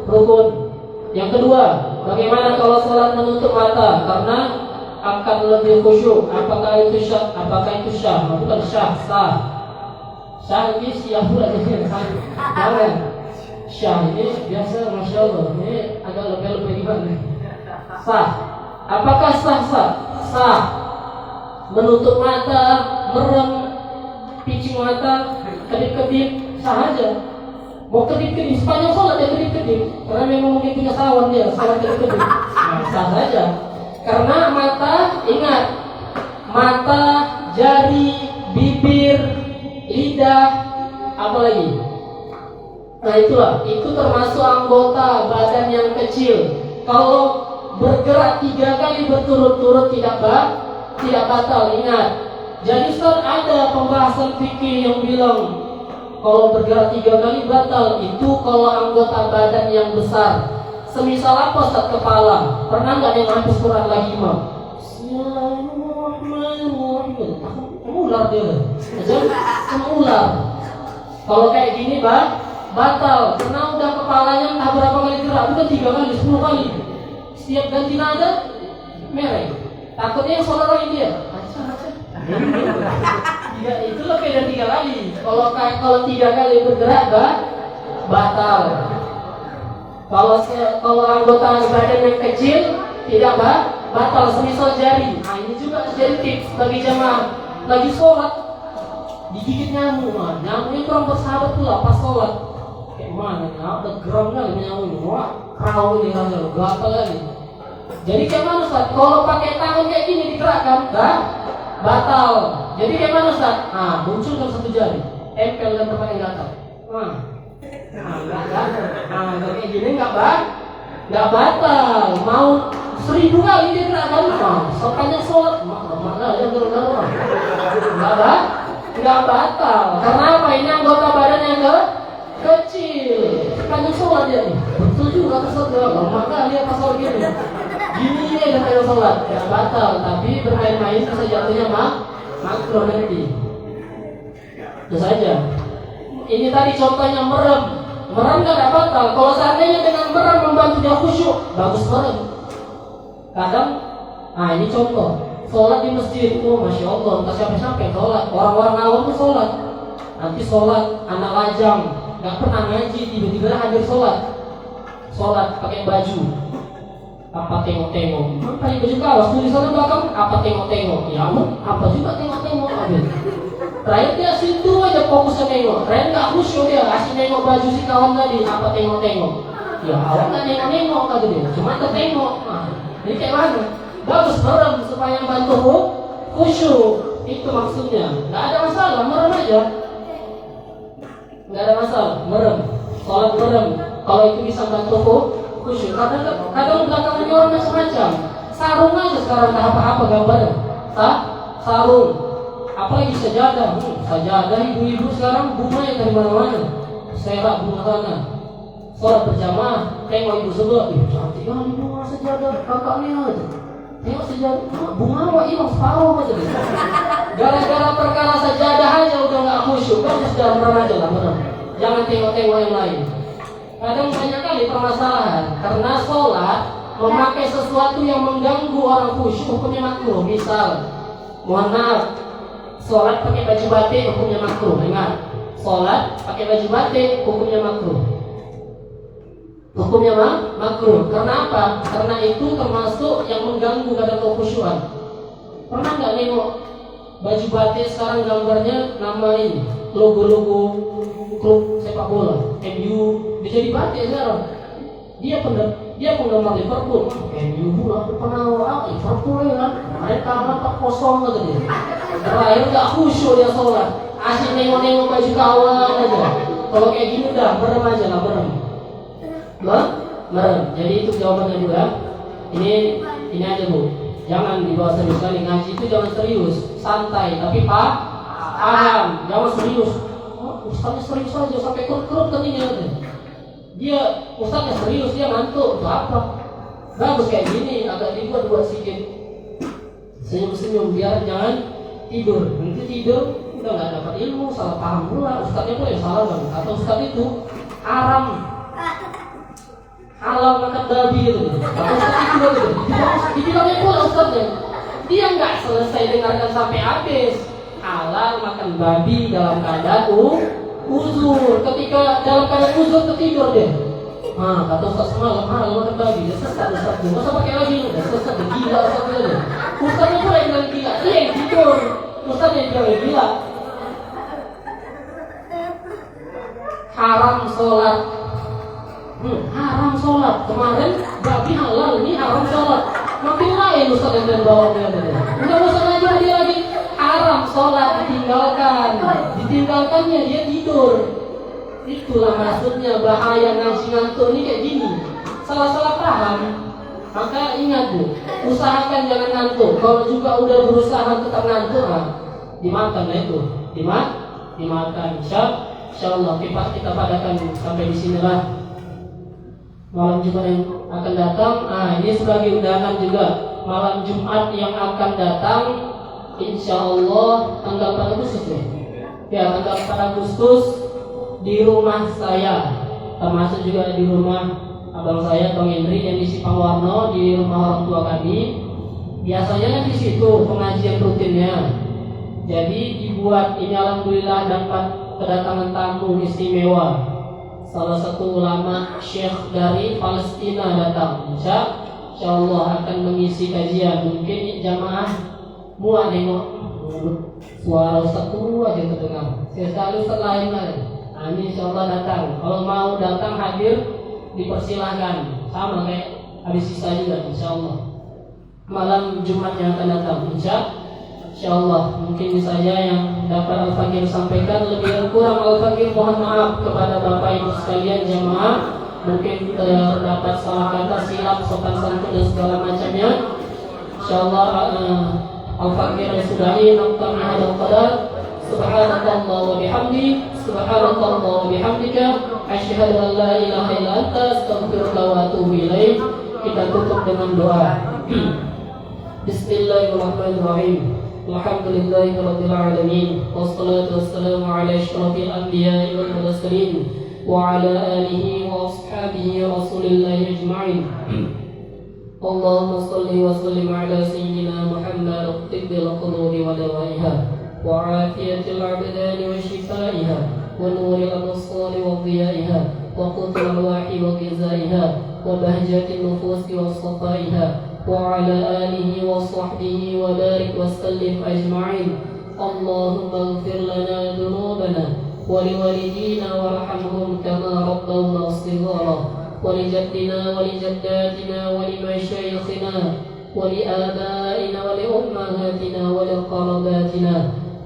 rukun. Yang kedua, bagaimana kalau sholat menutup mata? Karena akan lebih khusyuk. Apakah itu syah? Bukan sah. Syah ini siap pula jadi syah ini biasa, masya Allah. Ini agak lebih gimana? Sah. Apakah sah? Sah. Menutup mata, merem, picing mata, kedip-kedip, sah aja. Mau kedip-kedip sepanjang sholat ya kedip-kedip, karena memang mungkin punya sawan dia, sawan kedip-kedip. Sah saja. Karena mata, ingat, mata, jari, bibir, lidah, apa lagi? Nah itulah, itu termasuk anggota badan yang kecil. Kalau bergerak 3 kali berturut-turut tidak batal, ingat. Jadi Ustaz, ada pembahasan fikih yang bilang kalau bergerak 3 kali batal. Itu kalau anggota badan yang besar. Semisal apa Ustaz? Kepala. Pernah nggak yang hafal Quran lagi Imam? Bismillahirrahmanirrahim. Ular dia. Sama ular. Kalau kayak gini batal. Karena udah kepalanya entah berapa kali gerak. Udah 3 kali, 10 kali. Setiap ganti nada merah. Takutnya yang sholat lagi dia. Ya itu lebih dari 3 kali. Kalau 3 kali bergerak batal. Kalau anggota badan yang kecil tidak batal, semisal jari. Nah ini juga jadi tips bagi jamaah lagi sholat digigit nyamuk. Nyamuknya kurang bersahabat pula pas sholat. Kayak mana? Ada geram kali nyamuknya. Wah, kau ini rasanya gatal lagi. Jadi kayak mana Ustaz? Kalau pakai tangan kayak gini digerakkan, batal. Jadi kayak mana Ustaz? Munculkan 1 jari, tempel dan tempat yang gatal. Kayak gini nggak batal. Mau 1000 kali dia gerakkan, sepanjang sholat, mana yang gerung-gerung? Nggak batal. Karena apa? Ini anggota badan yang kecil. Sepanjang sholat dia nih. Betul juga Ustaz. Maka dia pasal gini. Gini aja kayak sholat, ya batal. Tapi bermain-main bisa jatuhnya makruh nanti. Itu saja. Ini tadi contohnya merem. Merem nggak batal. Kalau seandainya dengan merem membantu dia khusyuk, bagus merem. Kadang, ini contoh. Sholat di masjid, masya Allah, entah siapa-siapa sholat. Orang-orang awam tuh sholat. Nanti sholat anak lajang, nggak pernah ngaji, tiba-tiba hadir sholat. Sholat pakai baju. Apa tengok-tengok? Pakai baju kaos, tulisannya belakang apa tengok-tengok? Ya apa juga tengok-tengok? Terakhir dia situ aja fokusnya nengok. Terakhir nggak khusyuk dia, kasih nengok baju si kawan tadi. Apa tengok-tengok? Ya awak nggak nengok-nengok kata dia, cuma tertengok. Jadi kayak mana? Bagus merem supaya bantu khusyuk. Itu maksudnya. Nggak ada masalah, merem aja. Nggak ada masalah, merem. Sholat merem. Kalau itu bisa bantu khusyuk. Kadang belakangan orang macam-macam. Sarung aja sekarang tak apa-apa gambarnya. Sarung. Apalagi sajadah. Sajadah ibu-ibu sekarang bunganya dari mana-mana. Serak bunga sana. Sholat berjamaah. Tengok ibu sebelah. Cantik kali bunga sajadah. Kakaknya aja. Tengok sajadah. Bunga awak hilang separuh aja. Gara-gara perkara sajadah aja udah gak khusyuk. Kan sudah merem aja lah merem. Jangan tengok-tengok yang lain. Kadang banyak kali permasalahan karena sholat memakai sesuatu yang mengganggu orang khusyuk hukumnya makruh. Misal, mohon maaf, sholat pakai baju batik hukumnya makruh. Ingat, sholat pakai baju batik hukumnya makruh. Hukumnya makruh. Karena apa? Karena itu termasuk yang mengganggu kadar kekhusyuan. Pernah nggak nengok baju batik sekarang gambarnya nama ini logo-logo klub sepak bola MU dia jadi batik sekarang. Dia penggemar Liverpool. MU pula pernah Liverpool ya kan. Mereka kalah 4-0 kata dia. Terakhir nggak khusyuk dia sholat. Asyik nengok-nengok baju kawan aja. Kalau kayak gini udah merem aja lah merem. Merem. Jadi itu jawabannya juga. Ini aja Bu. Jangan dibawa serius kali. Ngaji itu jangan serius, santai tapi paham. Jangan serius. Ustaznya serius aja sampai kerut-kerut keningnya. Dia ustaznya serius, dia ngantuk. Itu apa? Bagus kayak gini, agak dibuat-buat sedikit. Senyum-senyum biar jangan tidur. Nanti tidur udah nggak dapat ilmu, salah paham pula. Ustaznya pula yang salah kan? Atau ustaz itu halal makan babi gitu. Atau ustaz itu gitu. Dibilangnya pula ustaznya. Dia nggak selesai dengarkan sampai habis. Halal makan babi dalam keadaan uzur. Ketika dalam keadaan uzur tertidur deh. Kata ustaz semalam halal makan babi. Dia sesat ustaz. Masa pakai lagi? Dia sesat, dia gila ustaz dia. Ustaznya pula yang bilang gila. Dia yang tidur. Ustaznya yang bilang gila. Haram sholat. Haram sholat. Kemarin babi halal, ini haram sholat. Makin lain ustaz yang bawa dia. Udah usah ngajar dia lagi. Haram sholat ditinggalkannya dia tidur. Itulah maksudnya bahaya ngaji ngantuk ini kayak gini. Salah-salah paham. Maka ingat Bu, usahakan jangan ngantuk. Kalau juga udah berusaha tetap ngantuk, dimakan lah itu. Dimakan. Insyaallah kita padakan sampai di sinilah. Malam Jumat yang akan datang. Ini sebagai undangan juga. Malam Jumat yang akan datang, insyaallah tanggal 4 Agustus ya, tanggal 4 Agustus di rumah saya, termasuk juga di rumah abang saya Bang Hendri yang di Simpang Warno, di rumah orang tua kami. Biasanya kan di situ pengajian rutinnya. Jadi dibuat ini, alhamdulillah dapat kedatangan tamu istimewa. Salah satu ulama syekh dari Palestina datang. Insyaallah akan mengisi kajian. Mungkin jamaah muat nengok suara ustaz tu aja terdengar. Sekali ustaz lain lah. Ini insyaallah datang. Kalau mau datang hadir dipersilahkan. Sama kayak habis sisa juga insyaallah. Malam Jumat yang akan datang insyaallah. Mungkin saja yang dapat Al-Fakir sampaikan. Lebih kurang Al-Fakir mohon maaf kepada Bapak Ibu sekalian jamaah. Mungkin terdapat salah kata, silap, sopan santun dan segala macamnya. Insyaallah Al-Fakir sudahi naqtam hadal qadar. Subhanallahi wa bihamdi, subhanallahi wa bihamdika, asyhadu an la ilaha illa anta, astaghfiruka wa atubu ilaik. kita tutup dengan doa. Bismillahirrahmanirrahim. Alhamdulillahirabbil alamin. Wassalatu wassalamu ala asyrafil anbiya'i wal mursalin wa ala alihi wa ashabihi rasulillahi ajma'in. Allahumma salli wa sallim ala sayyidina Muhammad tibbil qulubi wa dawaiha wa afiyatil abdani wa shifaiha wa nuril absari wa dhiyaiha wa qutul arwahi wa ghizaiha wa bahjatin nufusi wa safaiha وعلى آله وصحبه وبارك وسلم أجمعين. اللهم اغفر لنا ذنوبنا ولوالدينا وارحمهم كما ربونا صغارا ولجدنا ولجداتنا ولمشايخنا ولآبائنا ولأمهاتنا ولقرباتنا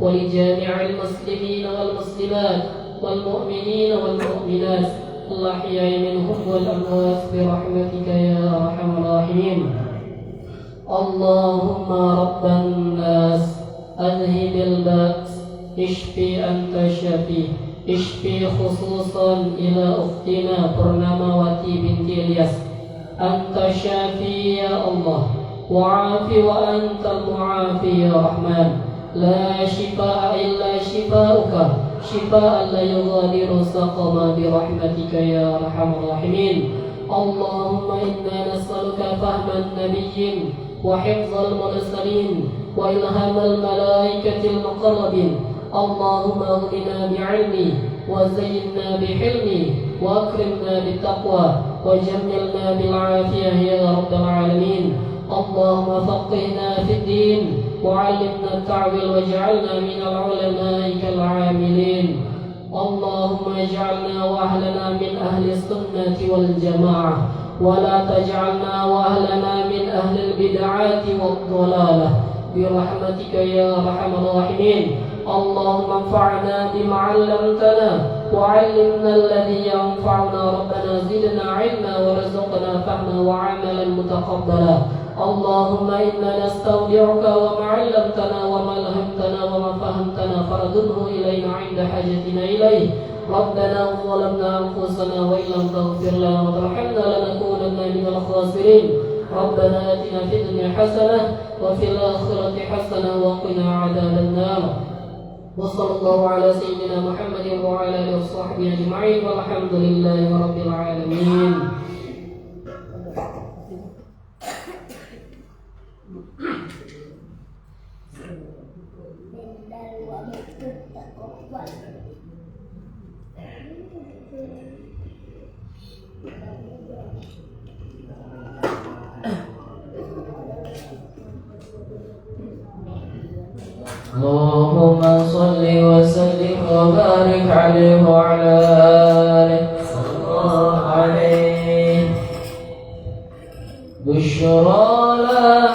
ولجميع المسلمين والمسلمات والمؤمنين والمؤمنات الأحياء منهم والأموات برحمتك يا أرحم الراحمين. اللهم رب الناس أذهب البأس اشفي أنت الشافي اشفي خصوصا إلى أختنا برنامواتي بنت إلياس أنت الشافي يا الله وعافي وأنت المعافي يا رحمن لا شفاء إلا شفاؤك شفاء لا يغادر سقما برحمتك يا أرحم الراحمين. اللهم إنا نسألك فهم النبيين وحفظ المرسلين وإلهام الملائكة المقربين. اللهم اغننا بعلمي وزينا بحلمي وأكرمنا بالتقوى وجملنا بالعافية يا رب العالمين. اللهم فقهنا في الدين وعلمنا التعويل واجعلنا من العلماء كالعاملين. اللهم اجعلنا وأهلنا من أهل السنة والجماعة ولا تجعلنا وأهلنا من أهل البدعات والضلالة برحمتك يا أرحم الراحمين. اللهم انفعنا بما علمتنا وعلمنا الذي ينفعنا. ربنا زدنا علما وارزقنا فهما وعملا متقبلا. اللهم إنا نستودعك وما علمتنا وما ألهمتنا وما فهمتنا فردده إلينا عند حاجتنا إليه. ربنا ظلمنا أنفسنا وإن لم تغفر لنا وترحمنا لنكونن من الخاسرين. ربنا آتنا في الدنيا حسنة وفي الآخرة حسنة وقنا عذاب النار. وصلى الله على سيدنا محمد وعلى آله وصحبه أجمعين والحمد لله رب العالمين. اللهم صل وسلم وبارك عليه وعلى آله صلى الله عليه. بشرى لنا